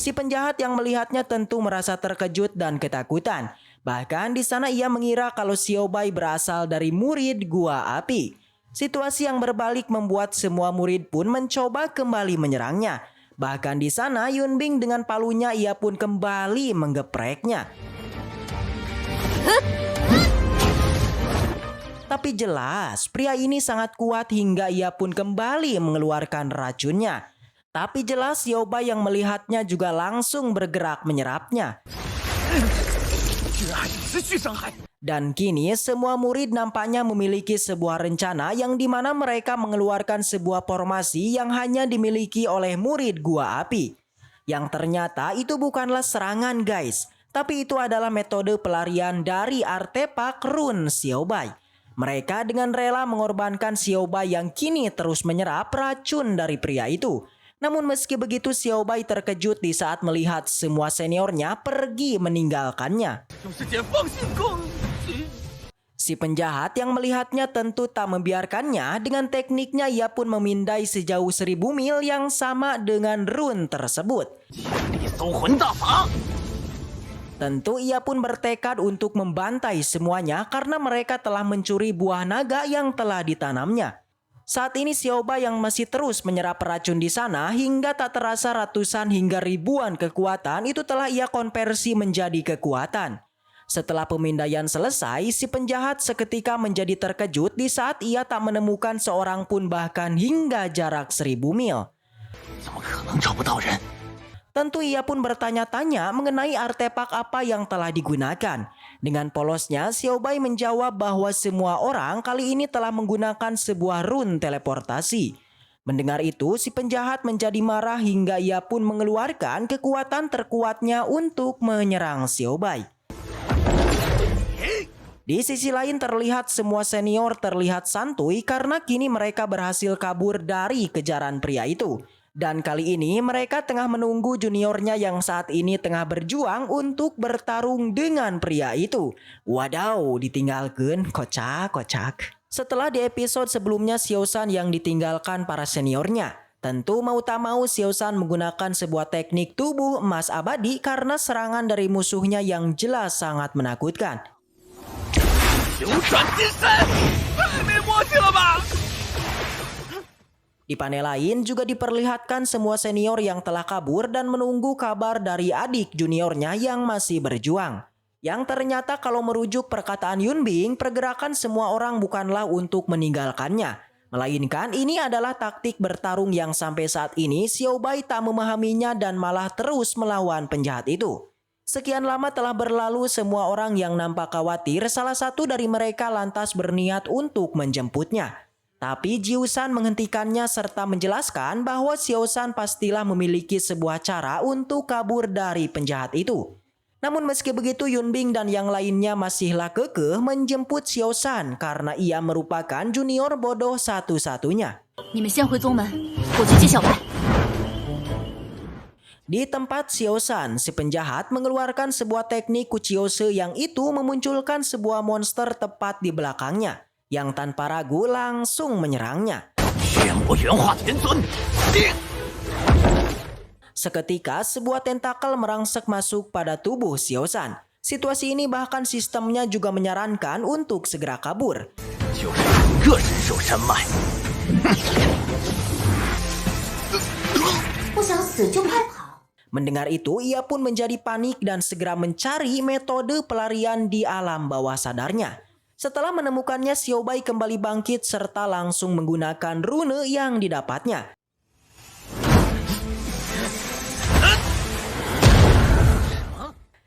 Si penjahat yang melihatnya tentu merasa terkejut dan ketakutan. Bahkan di sana ia mengira kalau Xiao Bai berasal dari murid Gua Api. Situasi yang berbalik membuat semua murid pun mencoba kembali menyerangnya. Bahkan di sana Yun Bing dengan palunya ia pun kembali menggepreknya. Tapi jelas pria ini sangat kuat hingga ia pun kembali mengeluarkan racunnya. Tapi jelas Xiao Bai yang melihatnya juga langsung bergerak menyerapnya. Dan kini semua murid nampaknya memiliki sebuah rencana yang dimana mereka mengeluarkan sebuah formasi yang hanya dimiliki oleh murid Gua Api. Yang ternyata itu bukanlah serangan guys, tapi itu adalah metode pelarian dari artefak rune Xiao Bai. Mereka dengan rela mengorbankan Xiao Bai yang kini terus menyerap racun dari pria itu. Namun meski begitu Xiao Bai terkejut di saat melihat semua seniornya pergi meninggalkannya. Si penjahat yang melihatnya tentu tak membiarkannya. Dengan tekniknya ia pun memindai sejauh 1000 mil yang sama dengan rune tersebut. Tentu ia pun bertekad untuk membantai semuanya karena mereka telah mencuri buah naga yang telah ditanamnya. Saat ini Xiao Bai yang masih terus menyerap racun di sana hingga tak terasa ratusan hingga ribuan kekuatan itu telah ia konversi menjadi kekuatan. Setelah pemindaian selesai, si penjahat seketika menjadi terkejut di saat ia tak menemukan seorang pun bahkan hingga jarak 1000 mil. Tentu ia pun bertanya-tanya mengenai artefak apa yang telah digunakan. Dengan polosnya, Xiao Bai menjawab bahwa semua orang kali ini telah menggunakan sebuah rune teleportasi. Mendengar itu, si penjahat menjadi marah hingga ia pun mengeluarkan kekuatan terkuatnya untuk menyerang Xiao Bai. Di sisi lain terlihat semua senior terlihat santuy karena kini mereka berhasil kabur dari kejaran pria itu. Dan kali ini mereka tengah menunggu juniornya yang saat ini tengah berjuang untuk bertarung dengan pria itu. Wadaw, ditinggalkan, kocak. Setelah di episode sebelumnya Xiao San yang ditinggalkan para seniornya. Tentu mau tak mau Xiao San menggunakan sebuah teknik tubuh emas abadi karena serangan dari musuhnya yang jelas sangat menakutkan. Di panel lain juga diperlihatkan semua senior yang telah kabur dan menunggu kabar dari adik juniornya yang masih berjuang. Yang ternyata kalau merujuk perkataan Yun Bing, pergerakan semua orang bukanlah untuk meninggalkannya. Melainkan ini adalah taktik bertarung yang sampai saat ini Xiao Bai tak memahaminya dan malah terus melawan penjahat itu. Sekian lama telah berlalu, semua orang yang nampak khawatir salah satu dari mereka lantas berniat untuk menjemputnya. Tapi Jiu San menghentikannya serta menjelaskan bahwa Xiao San pastilah memiliki sebuah cara untuk kabur dari penjahat itu. Namun meski begitu Yun Bing dan yang lainnya masihlah kekeh menjemput Xiao San karena ia merupakan junior bodoh satu-satunya. Di tempat Xiao San, si penjahat mengeluarkan sebuah teknik Kuchiyose yang itu memunculkan sebuah monster tepat di belakangnya. Yang tanpa ragu langsung menyerangnya. Seketika sebuah tentakel merangsek masuk pada tubuh Xiao San. Situasi ini bahkan sistemnya juga menyarankan untuk segera kabur. Mendengar itu ia pun menjadi panik dan segera mencari metode pelarian di alam bawah sadarnya. Setelah menemukannya, Xiao Bai kembali bangkit serta langsung menggunakan rune yang didapatnya.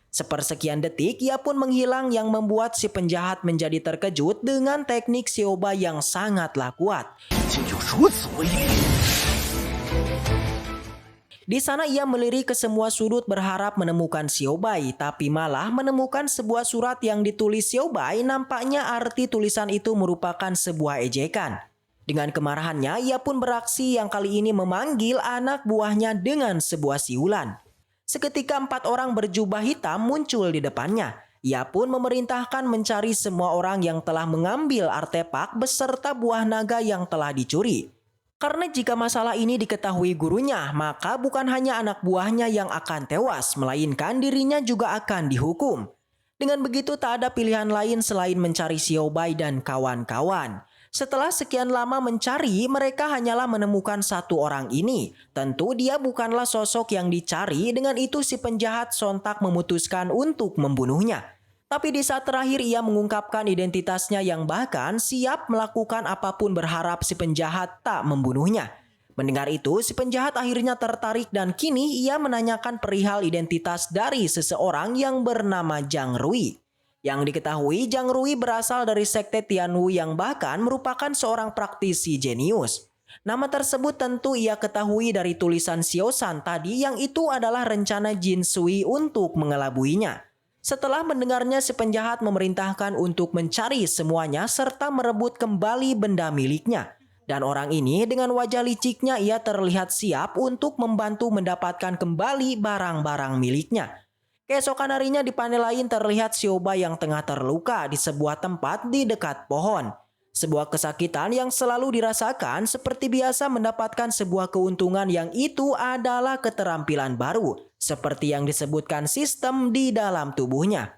Sepersekian detik, ia pun menghilang yang membuat si penjahat menjadi terkejut dengan teknik Xiao Bai yang sangatlah kuat. Di sana ia melirik ke semua sudut berharap menemukan Xiao Bai, tapi malah menemukan sebuah surat yang ditulis Xiao Bai. Nampaknya arti tulisan itu merupakan sebuah ejekan. Dengan kemarahannya ia pun beraksi yang kali ini memanggil anak buahnya dengan sebuah siulan. Seketika 4 orang berjubah hitam muncul di depannya. Ia pun memerintahkan mencari semua orang yang telah mengambil artefak beserta buah naga yang telah dicuri. Karena jika masalah ini diketahui gurunya, maka bukan hanya anak buahnya yang akan tewas, melainkan dirinya juga akan dihukum. Dengan begitu tak ada pilihan lain selain mencari Xiaobai dan kawan-kawan. Setelah sekian lama mencari, mereka hanyalah menemukan satu orang ini. Tentu dia bukanlah sosok yang dicari, dengan itu si penjahat sontak memutuskan untuk membunuhnya. Tapi di saat terakhir ia mengungkapkan identitasnya yang bahkan siap melakukan apapun berharap si penjahat tak membunuhnya. Mendengar itu, si penjahat akhirnya tertarik dan kini ia menanyakan perihal identitas dari seseorang yang bernama Zhang Rui. Yang diketahui, Zhang Rui berasal dari sekte Tianwu yang bahkan merupakan seorang praktisi jenius. Nama tersebut tentu ia ketahui dari tulisan Xiao San tadi yang itu adalah rencana Jin Sui untuk mengelabuinya. Setelah mendengarnya, si penjahat memerintahkan untuk mencari semuanya serta merebut kembali benda miliknya. Dan orang ini dengan wajah liciknya ia terlihat siap untuk membantu mendapatkan kembali barang-barang miliknya. Keesokan harinya di panel lain terlihat Xiaobai yang tengah terluka di sebuah tempat di dekat pohon. Sebuah kesakitan yang selalu dirasakan seperti biasa mendapatkan sebuah keuntungan yang itu adalah keterampilan baru. Seperti yang disebutkan sistem di dalam tubuhnya.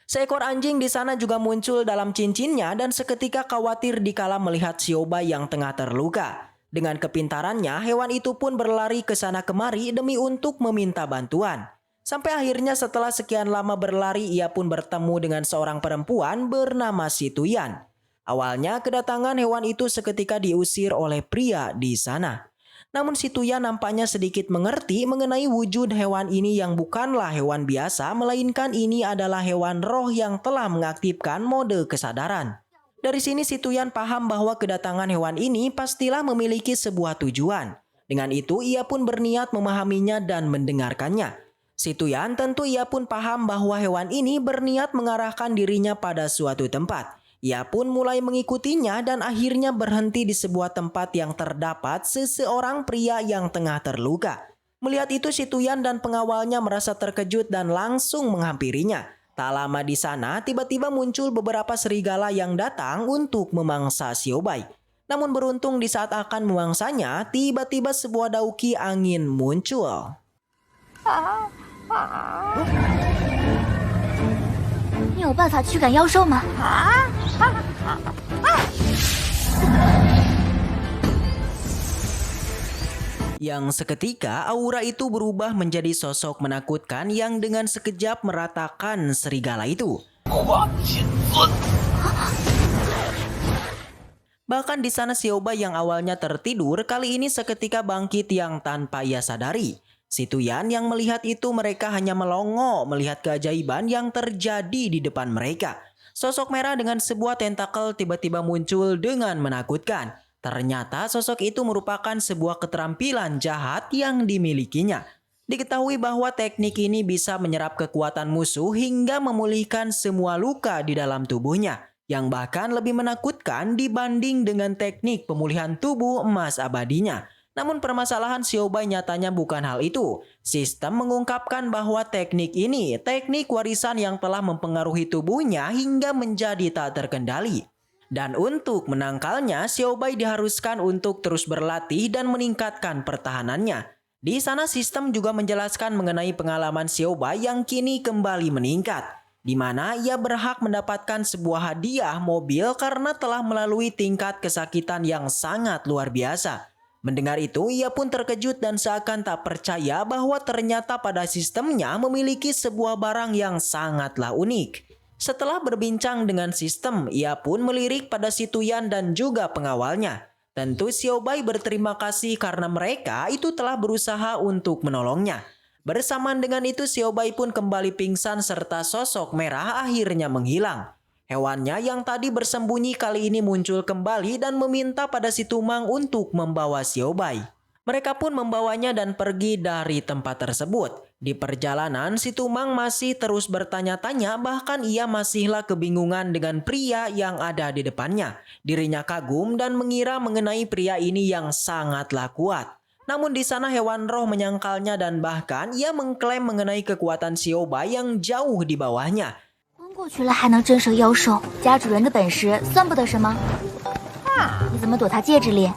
Seekor anjing di sana juga muncul dalam cincinnya dan seketika khawatir dikala melihat Xiaobai yang tengah terluka. Dengan kepintarannya, hewan itu pun berlari ke sana kemari demi untuk meminta bantuan. Sampai akhirnya setelah sekian lama berlari, ia pun bertemu dengan seorang perempuan bernama Si Tuyan. Awalnya kedatangan hewan itu seketika diusir oleh pria di sana. Namun Si Tuyan nampaknya sedikit mengerti mengenai wujud hewan ini yang bukanlah hewan biasa, melainkan ini adalah hewan roh yang telah mengaktifkan mode kesadaran. Dari sini Si Tuyan paham bahwa kedatangan hewan ini pastilah memiliki sebuah tujuan. Dengan itu ia pun berniat memahaminya dan mendengarkannya. Si Tuyan tentu ia pun paham bahwa hewan ini berniat mengarahkan dirinya pada suatu tempat. Ia pun mulai mengikutinya dan akhirnya berhenti di sebuah tempat yang terdapat seseorang pria yang tengah terluka. Melihat itu Si Tuyan dan pengawalnya merasa terkejut dan langsung menghampirinya. Tak lama di sana, tiba-tiba muncul beberapa serigala yang datang untuk memangsa Xiaobai. Namun beruntung di saat akan memangsanya, tiba-tiba sebuah dauki angin muncul. Yang seketika aura itu berubah menjadi sosok menakutkan yang dengan sekejap meratakan serigala itu. Bahkan di sana Xiaobai yang awalnya tertidur kali ini seketika bangkit yang tanpa ia sadari. Si Tuyan yang melihat itu mereka hanya melongo melihat keajaiban yang terjadi di depan mereka. Sosok merah dengan sebuah tentakel tiba-tiba muncul dengan menakutkan. Ternyata sosok itu merupakan sebuah keterampilan jahat yang dimilikinya. Diketahui bahwa teknik ini bisa menyerap kekuatan musuh hingga memulihkan semua luka di dalam tubuhnya. Yang bahkan lebih menakutkan dibanding dengan teknik pemulihan tubuh emas abadinya. Namun permasalahan Xiaobai nyatanya bukan hal itu. Sistem mengungkapkan bahwa teknik ini teknik warisan yang telah mempengaruhi tubuhnya hingga menjadi tak terkendali. Dan untuk menangkalnya, Xiaobai diharuskan untuk terus berlatih dan meningkatkan pertahanannya. Di sana sistem juga menjelaskan mengenai pengalaman Xiaobai yang kini kembali meningkat, di mana ia berhak mendapatkan sebuah hadiah mobil karena telah melalui tingkat kesakitan yang sangat luar biasa. Mendengar itu, ia pun terkejut dan seakan tak percaya bahwa ternyata pada sistemnya memiliki sebuah barang yang sangatlah unik. Setelah berbincang dengan sistem, ia pun melirik pada Si Tuyan dan juga pengawalnya. Tentu Xiaobai berterima kasih karena mereka itu telah berusaha untuk menolongnya. Bersamaan dengan itu Xiaobai pun kembali pingsan serta sosok merah akhirnya menghilang. Hewannya yang tadi bersembunyi kali ini muncul kembali dan meminta pada si Tumang untuk membawa Xiaobai. Mereka pun membawanya dan pergi dari tempat tersebut. Di perjalanan, si Tumang masih terus bertanya-tanya, bahkan ia masihlah kebingungan dengan pria yang ada di depannya. Dirinya kagum dan mengira mengenai pria ini yang sangatlah kuat. Namun di sana hewan roh menyangkalnya dan bahkan ia mengklaim mengenai kekuatan Xiaobai yang jauh di bawahnya. 昏过去了还能震慑妖兽，家主人的本事算不得什么。你怎么躲他戒指里？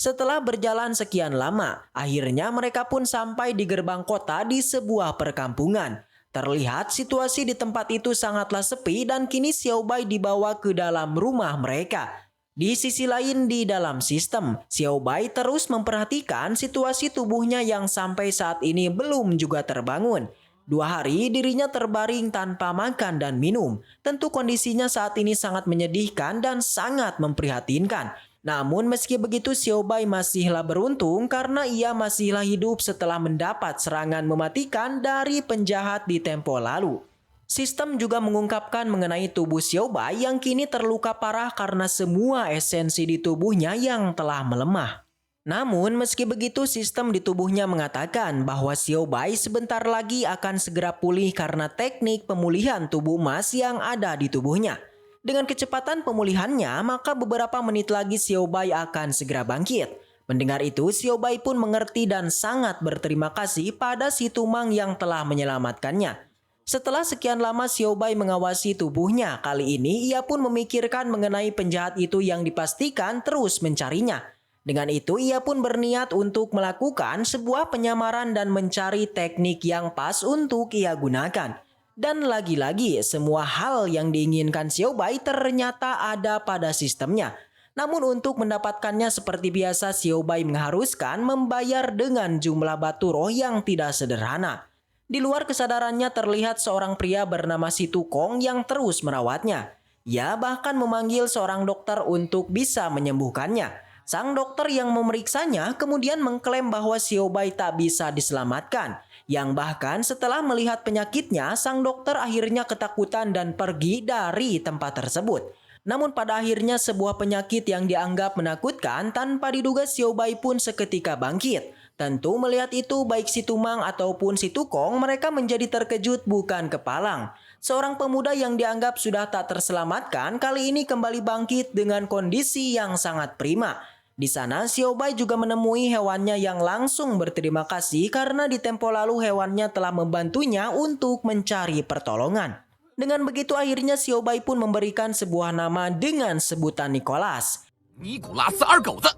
Setelah berjalan sekian lama, akhirnya mereka pun sampai di gerbang kota di sebuah perkampungan. Terlihat situasi di tempat itu sangatlah sepi dan kini Xiaobai dibawa ke dalam rumah mereka. Di sisi lain di dalam sistem, Xiaobai terus memperhatikan situasi tubuhnya yang sampai saat ini belum juga terbangun. 2 hari dirinya terbaring tanpa makan dan minum. Tentu kondisinya saat ini sangat menyedihkan dan sangat memprihatinkan. Namun meski begitu Xiaobai masihlah beruntung karena ia masihlah hidup setelah mendapat serangan mematikan dari penjahat di tempo lalu. Sistem juga mengungkapkan mengenai tubuh Xiaobai yang kini terluka parah karena semua esensi di tubuhnya yang telah melemah. Namun meski begitu sistem di tubuhnya mengatakan bahwa Xiaobai sebentar lagi akan segera pulih karena teknik pemulihan tubuh emas yang ada di tubuhnya. Dengan kecepatan pemulihannya, maka beberapa menit lagi Xiaobai akan segera bangkit. Mendengar itu, Xiaobai pun mengerti dan sangat berterima kasih pada si Tumang yang telah menyelamatkannya. Setelah sekian lama Xiaobai mengawasi tubuhnya, kali ini ia pun memikirkan mengenai penjahat itu yang dipastikan terus mencarinya. Dengan itu, ia pun berniat untuk melakukan sebuah penyamaran dan mencari teknik yang pas untuk ia gunakan. Dan lagi-lagi semua hal yang diinginkan Xiaobai ternyata ada pada sistemnya. Namun untuk mendapatkannya seperti biasa Xiaobai mengharuskan membayar dengan jumlah batu roh yang tidak sederhana. Di luar kesadarannya terlihat seorang pria bernama Si Tukong yang terus merawatnya. Ia bahkan memanggil seorang dokter untuk bisa menyembuhkannya. Sang dokter yang memeriksanya kemudian mengklaim bahwa Xiaobai tak bisa diselamatkan. Yang bahkan setelah melihat penyakitnya, sang dokter akhirnya ketakutan dan pergi dari tempat tersebut. Namun pada akhirnya sebuah penyakit yang dianggap menakutkan tanpa diduga Xiaobai pun seketika bangkit. Tentu melihat itu baik si Tumang ataupun si Tukong mereka menjadi terkejut bukan kepalang. Seorang pemuda yang dianggap sudah tak terselamatkan kali ini kembali bangkit dengan kondisi yang sangat prima. Di sana Xiaobai juga menemui hewannya yang langsung berterima kasih karena di tempo lalu hewannya telah membantunya untuk mencari pertolongan. Dengan begitu akhirnya Xiaobai pun memberikan sebuah nama dengan sebutan Nicholas. 尼古拉斯二狗子。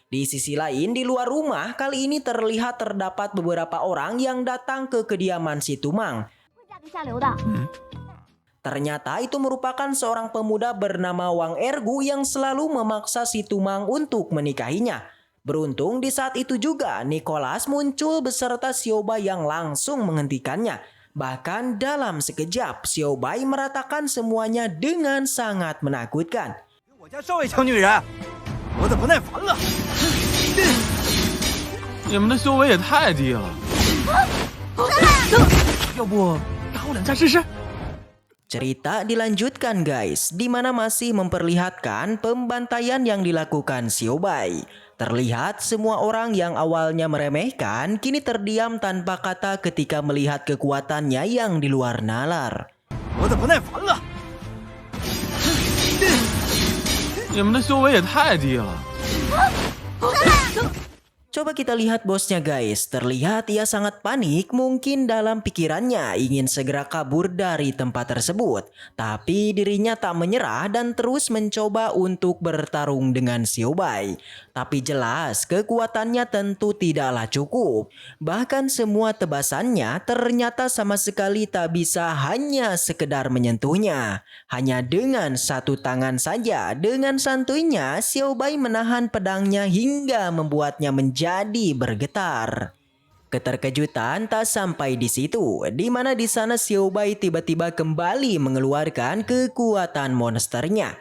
Di sisi lain di luar rumah kali ini terlihat terdapat beberapa orang yang datang ke kediaman si Tumang. 会嫁给下流的。 Ternyata itu merupakan seorang pemuda bernama Wang Ergu yang selalu memaksa si Tumang untuk menikahinya. Beruntung di saat itu juga Nicholas muncul beserta Xiaobai yang langsung menghentikannya. Bahkan dalam sekejap Xiaobai meratakan semuanya dengan sangat menakutkan. 我家少爷抢女人，我的不耐烦了。你们的修为也太低了。要不打我2下试试？ Cerita dilanjutkan guys, di mana masih memperlihatkan pembantaian yang dilakukan Xiaobai. Terlihat semua orang yang awalnya meremehkan kini terdiam tanpa kata ketika melihat kekuatannya yang di luar nalar. 我的不耐烦了。你们的修为也太低了。 Coba kita lihat bosnya guys, terlihat ia sangat panik mungkin dalam pikirannya ingin segera kabur dari tempat tersebut. Tapi dirinya tak menyerah dan terus mencoba untuk bertarung dengan Xiaobai. Tapi jelas kekuatannya tentu tidaklah cukup. Bahkan semua tebasannya ternyata sama sekali tak bisa hanya sekedar menyentuhnya. Hanya dengan satu tangan saja, dengan santuinya Xiaobai menahan pedangnya hingga membuatnya menjadi bergetar. Keterkejutan tak sampai di situ, di mana di sana Xiaobai tiba-tiba kembali mengeluarkan kekuatan monsternya.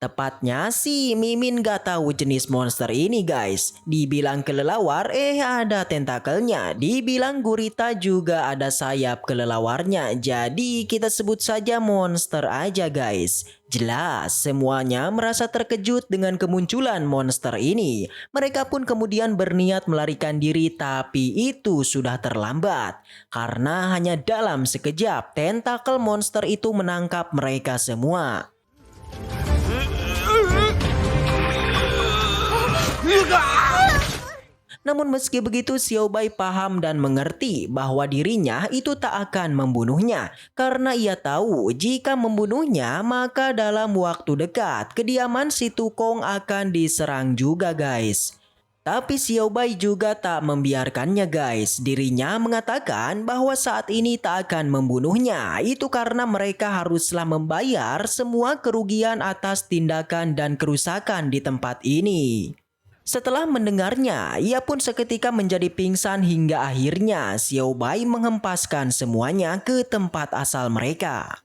Tepatnya si Mimin gak tahu jenis monster ini guys. Dibilang kelelawar ada tentakelnya. Dibilang gurita juga ada sayap kelelawarnya. Jadi kita sebut saja monster aja guys. Jelas semuanya merasa terkejut dengan kemunculan monster ini. Mereka pun kemudian berniat melarikan diri tapi itu sudah terlambat. Karena hanya dalam sekejap tentakel monster itu menangkap mereka semua. Namun meski begitu Xiao Bai paham dan mengerti bahwa dirinya itu tak akan membunuhnya. Karena ia tahu jika membunuhnya maka dalam waktu dekat kediaman si Tukong akan diserang juga guys. Tapi Xiao Bai juga tak membiarkannya guys. Dirinya mengatakan bahwa saat ini tak akan membunuhnya. Itu karena mereka haruslah membayar semua kerugian atas tindakan dan kerusakan di tempat ini. Setelah mendengarnya, ia pun seketika menjadi pingsan hingga akhirnya Xiao Bai menghempaskan semuanya ke tempat asal mereka.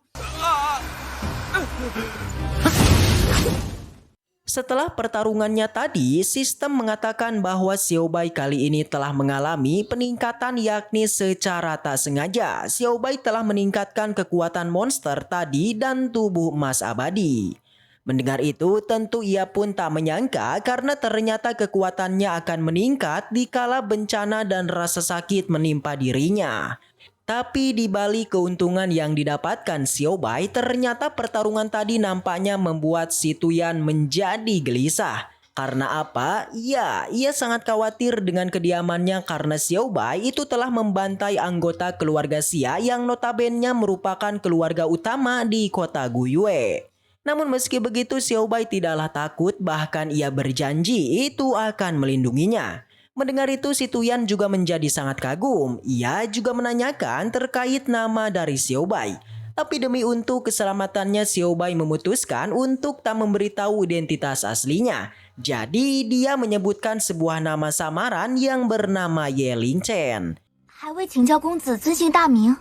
Setelah pertarungannya tadi, sistem mengatakan bahwa Xiao Bai kali ini telah mengalami peningkatan yakni secara tak sengaja. Xiao Bai telah meningkatkan kekuatan monster tadi dan tubuh emas abadi. Mendengar itu tentu ia pun tak menyangka karena ternyata kekuatannya akan meningkat dikala bencana dan rasa sakit menimpa dirinya. Tapi di balik keuntungan yang didapatkan Xiao Bai, ternyata pertarungan tadi nampaknya membuat si Tuyan menjadi gelisah. Karena apa? Ya, ia sangat khawatir dengan kediamannya karena Xiao Bai itu telah membantai anggota keluarga Xia yang notabene merupakan keluarga utama di kota Guyue. Namun meski begitu Xiao Bai tidaklah takut, bahkan ia berjanji itu akan melindunginya. Mendengar itu si Tuyan juga menjadi sangat kagum. Ia juga menanyakan terkait nama dari Xiao Bai. Tapi demi untuk keselamatannya Xiao Bai memutuskan untuk tak memberitahu identitas aslinya. Jadi dia menyebutkan sebuah nama samaran yang bernama Ye Lin Chen. 还未请教公子尊姓大名？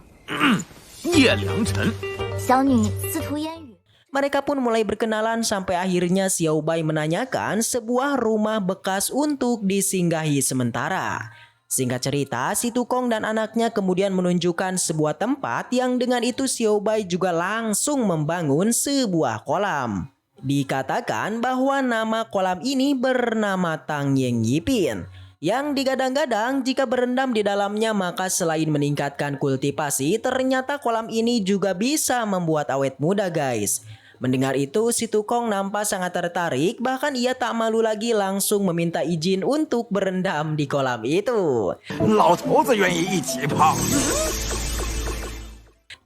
叶良辰，小女司徒烟雨。 Mereka pun mulai berkenalan sampai akhirnya Xiao Bai menanyakan sebuah rumah bekas untuk disinggahi sementara. Singkat cerita, si Tukong dan anaknya kemudian menunjukkan sebuah tempat yang dengan itu Xiao Bai juga langsung membangun sebuah kolam. Dikatakan bahwa nama kolam ini bernama Tang Yeng Yipin. Yang digadang-gadang jika berendam di dalamnya maka selain meningkatkan kultivasi, ternyata kolam ini juga bisa membuat awet muda guys. Mendengar itu si Tukong nampak sangat tertarik, bahkan ia tak malu lagi langsung meminta izin untuk berendam di kolam itu. 老头子愿意一起泡。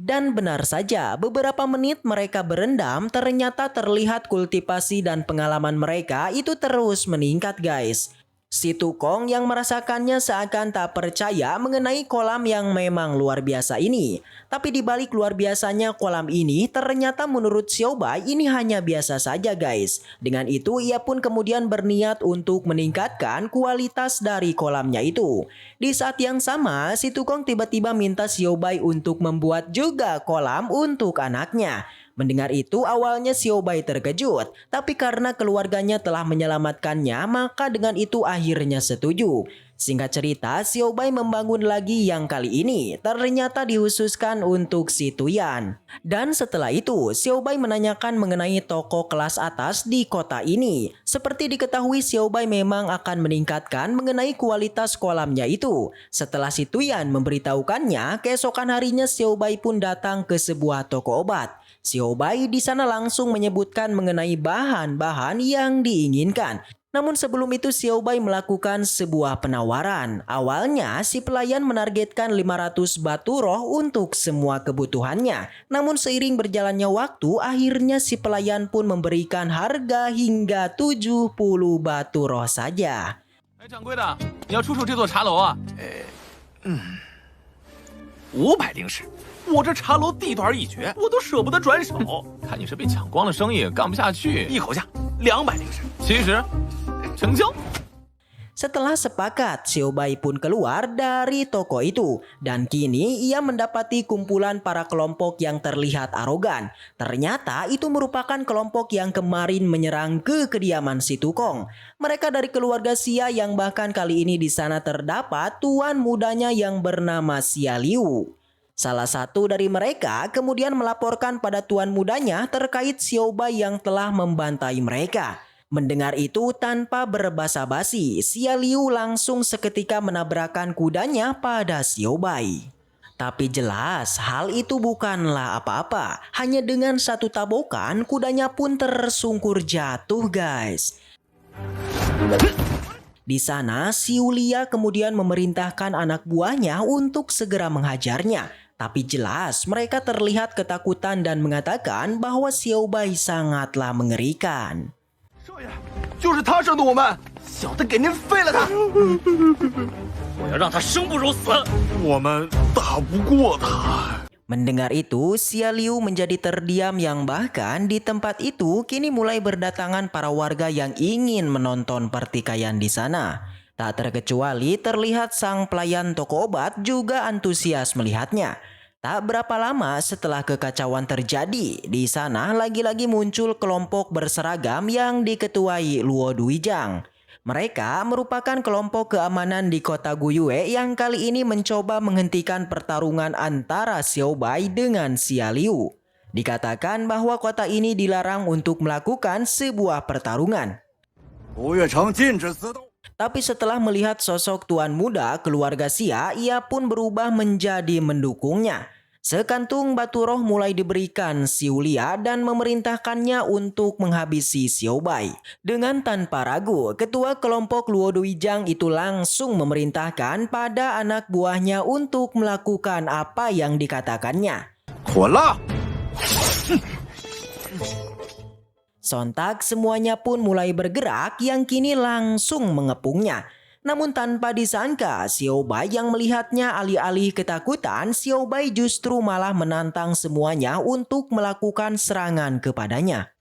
Dan benar saja, beberapa menit mereka berendam ternyata terlihat kultivasi dan pengalaman mereka itu terus meningkat guys. Si Tukong yang merasakannya seakan tak percaya mengenai kolam yang memang luar biasa ini. Tapi di balik luar biasanya kolam ini, ternyata menurut Xiao Bai ini hanya biasa saja guys. Dengan itu ia pun kemudian berniat untuk meningkatkan kualitas dari kolamnya itu. Di saat yang sama, si Tukong tiba-tiba minta Xiao Bai untuk membuat juga kolam untuk anaknya. Mendengar itu awalnya Xiao Bai terkejut, tapi karena keluarganya telah menyelamatkannya maka dengan itu akhirnya setuju. Singkat cerita, Xiao Bai membangun lagi yang kali ini ternyata dikhususkan untuk si Tuyan. Dan setelah itu Xiao Bai menanyakan mengenai toko kelas atas di kota ini. Seperti diketahui Xiao Bai memang akan meningkatkan mengenai kualitas kolamnya itu. Setelah si Tuyan memberitahukannya, keesokan harinya Xiao Bai pun datang ke sebuah toko obat. Xiao Bai di sana langsung menyebutkan mengenai bahan-bahan yang diinginkan. Namun sebelum itu Xiao Bai melakukan sebuah penawaran. Awalnya si pelayan menargetkan 500 batu roh untuk semua kebutuhannya. Namun seiring berjalannya waktu akhirnya si pelayan pun memberikan harga hingga 70 batu roh saja. 哎，掌柜的，你要出售这座茶楼啊500灵石，我这茶楼地段一绝，我都舍不得转手。看你是被抢光了生意，干不下去。一口价200灵石。其实，成交。 Setelah sepakat, Xiao Bai pun keluar dari toko itu. Dan kini ia mendapati kumpulan para kelompok yang terlihat arogan. Ternyata itu merupakan kelompok yang kemarin menyerang ke kediaman si Tukong. Mereka dari keluarga Xia yang bahkan kali ini di sana terdapat tuan mudanya yang bernama Xia Liu. Salah satu dari mereka kemudian melaporkan pada tuan mudanya terkait Xiao Bai yang telah membantai mereka. Mendengar itu tanpa berbasa-basi, Xia Liu langsung seketika menabrakkan kudanya pada Xiao Bai. Tapi jelas hal itu bukanlah apa-apa. Hanya dengan satu tabokan kudanya pun tersungkur jatuh guys. Di sana si Yulia kemudian memerintahkan anak buahnya untuk segera menghajarnya. Tapi jelas mereka terlihat ketakutan dan mengatakan bahwa Xiao Bai sangatlah mengerikan. 少爷，就是他惹怒我们，小的给您废了他。我要让他生不如死。我们打不过他。 Mendengar itu, Xia Liu menjadi terdiam yang bahkan di tempat itu kini mulai berdatangan para warga yang ingin menonton pertikaian di sana. Tak terkecuali terlihat sang pelayan toko obat juga antusias melihatnya. Tak berapa lama setelah kekacauan terjadi, di sana lagi-lagi muncul kelompok berseragam yang diketuai Luo Duijang. Mereka merupakan kelompok keamanan di kota Guyue yang kali ini mencoba menghentikan pertarungan antara Xiao Bai dengan Xia Liu. Dikatakan bahwa kota ini dilarang untuk melakukan sebuah pertarungan. Tapi setelah melihat sosok tuan muda keluarga Xia, ia pun berubah menjadi mendukungnya. Sekantung batu roh mulai diberikan si Yulia dan memerintahkannya untuk menghabisi Xiao Bai. Dengan tanpa ragu, ketua kelompok Luo Duijang itu langsung memerintahkan pada anak buahnya untuk melakukan apa yang dikatakannya. Sontak semuanya pun mulai bergerak yang kini langsung mengepungnya. Namun tanpa disangka, Xiao Bai yang melihatnya alih-alih ketakutan, Xiao Bai justru malah menantang semuanya untuk melakukan serangan kepadanya.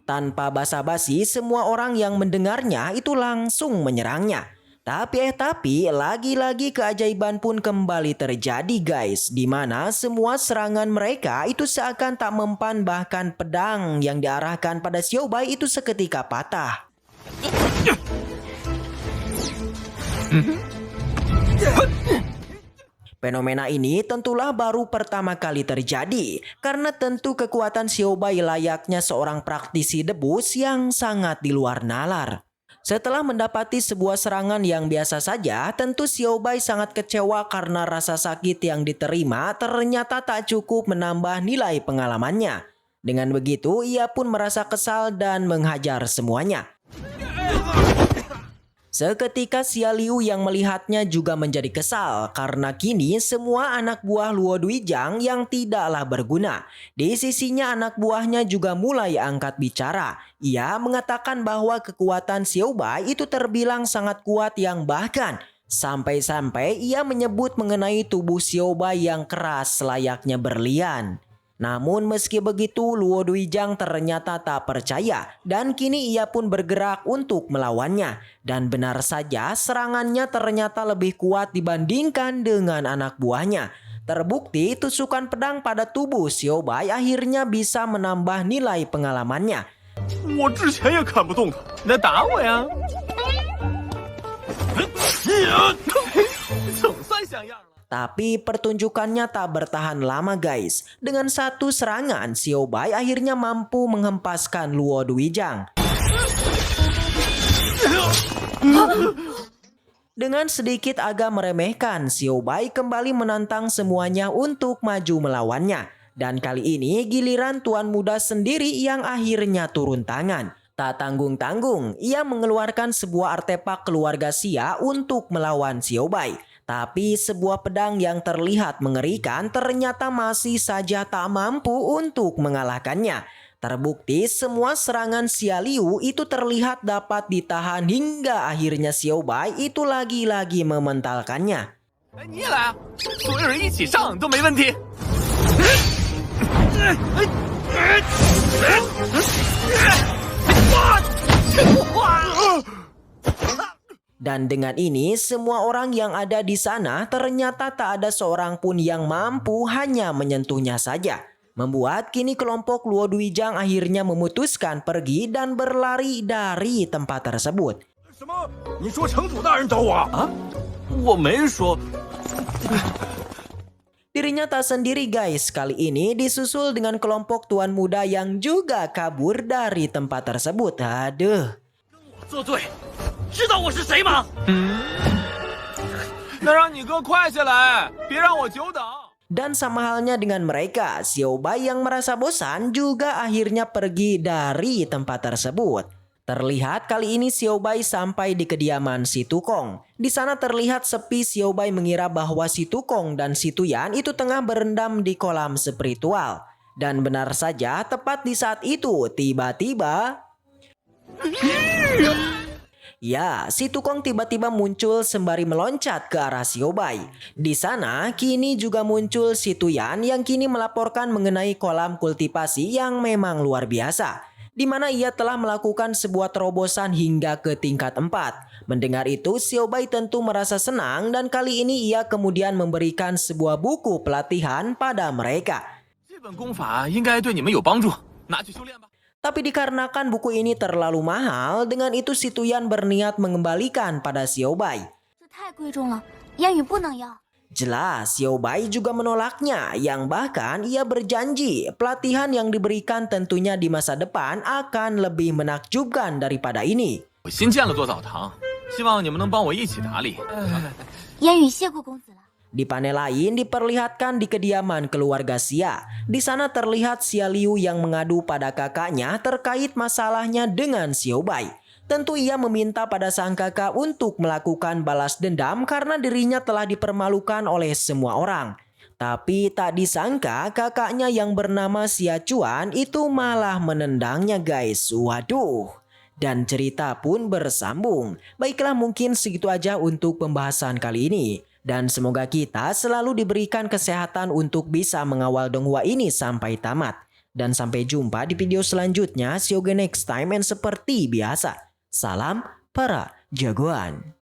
Tanpa basa-basi, semua orang yang mendengarnya itu langsung menyerangnya. Tapi lagi-lagi keajaiban pun kembali terjadi guys, di mana semua serangan mereka itu seakan tak mempan, bahkan pedang yang diarahkan pada Xiao Bai itu seketika patah. Fenomena ini tentulah baru pertama kali terjadi karena tentu kekuatan Xiao Bai layaknya seorang praktisi debus yang sangat di luar nalar. Setelah mendapati sebuah serangan yang biasa saja, tentu Xiao Bai sangat kecewa karena rasa sakit yang diterima ternyata tak cukup menambah nilai pengalamannya. Dengan begitu, ia pun merasa kesal dan menghajar semuanya. Seketika Xia Liu yang melihatnya juga menjadi kesal karena kini semua anak buah Luo Duijang yang tidaklah berguna. Di sisinya anak buahnya juga mulai angkat bicara. Ia mengatakan bahwa kekuatan Xiao Bai itu terbilang sangat kuat yang bahkan sampai-sampai ia menyebut mengenai tubuh Xiao Bai yang keras layaknya berlian. Namun meski begitu Luo Duijang ternyata tak percaya dan kini ia pun bergerak untuk melawannya. Dan benar saja serangannya ternyata lebih kuat dibandingkan dengan anak buahnya. Terbukti tusukan pedang pada tubuh Xiao Bai akhirnya bisa menambah nilai pengalamannya. 我之前也砍不动他，你来打我呀！总算像样了。 Tapi pertunjukannya tak bertahan lama guys. Dengan satu serangan, Xiao Bai akhirnya mampu menghempaskan Luo Duijang. Dengan sedikit agak meremehkan, Xiao Bai kembali menantang semuanya untuk maju melawannya. Dan kali ini giliran tuan muda sendiri yang akhirnya turun tangan. Tak tanggung-tanggung, ia mengeluarkan sebuah artefak keluarga Xia untuk melawan Xiao Bai. Tapi sebuah pedang yang terlihat mengerikan ternyata masih saja tak mampu untuk mengalahkannya. Terbukti semua serangan Xia Liu itu terlihat dapat ditahan hingga akhirnya Xiao Bai itu lagi-lagi mementalkannya. 你也来啊！所有人一起上都没问题。 Dan dengan ini semua orang yang ada di sana ternyata tak ada seorang pun yang mampu hanya menyentuhnya saja. Membuat kini kelompok Luo Duijang akhirnya memutuskan pergi dan berlari dari tempat tersebut. 什么？你说城主大人找我啊？我没说。 Dirinya tak sendiri guys, kali ini disusul dengan kelompok tuan muda yang juga kabur dari tempat tersebut. Aduh. 作对，知道我是谁吗？那让你哥快下来，别让我久等。 Dan sama halnya dengan mereka, Xiaobai yang merasa bosan juga akhirnya pergi dari tempat tersebut. Terlihat kali ini Xiaobai sampai di kediaman si Tukong. Di sana terlihat sepi. Xiaobai mengira bahwa si Tukong dan si Tuyan itu tengah berendam di kolam spiritual. Dan benar saja, tepat di saat itu tiba-tiba ya, si Tukong tiba-tiba muncul sembari meloncat ke arah Xiaobai. Di sana kini juga muncul si Tuyan yang kini melaporkan mengenai kolam kultivasi yang memang luar biasa, di mana ia telah melakukan sebuah terobosan hingga ke tingkat 4. Mendengar itu, Xiaobai tentu merasa senang dan kali ini ia kemudian memberikan sebuah buku pelatihan pada mereka. 这本功法应该对你们有帮助，拿去修炼吧。 Tapi dikarenakan buku ini terlalu mahal, dengan itu si Tuyan berniat mengembalikan pada Xiaobai. 这太贵重了，烟雨不能要。 Jelas Xiaobai juga menolaknya, yang bahkan ia berjanji pelatihan yang diberikan tentunya di masa depan akan lebih menakjubkan daripada ini. 我新建了座澡堂，希望你们能帮我一起打理。烟雨谢过公子了。 Di panel lain diperlihatkan di kediaman keluarga Xia. Di sana terlihat Xia Liu yang mengadu pada kakaknya terkait masalahnya dengan Xiaobai. Tentu ia meminta pada sang kakak untuk melakukan balas dendam karena dirinya telah dipermalukan oleh semua orang. Tapi tak disangka kakaknya yang bernama Xia Chuan itu malah menendangnya guys. Waduh. Dan cerita pun bersambung. Baiklah, mungkin segitu aja untuk pembahasan kali ini. Dan semoga kita selalu diberikan kesehatan untuk bisa mengawal donghua ini sampai tamat. Dan sampai jumpa di video selanjutnya. See you again next time, and seperti biasa, salam para jagoan.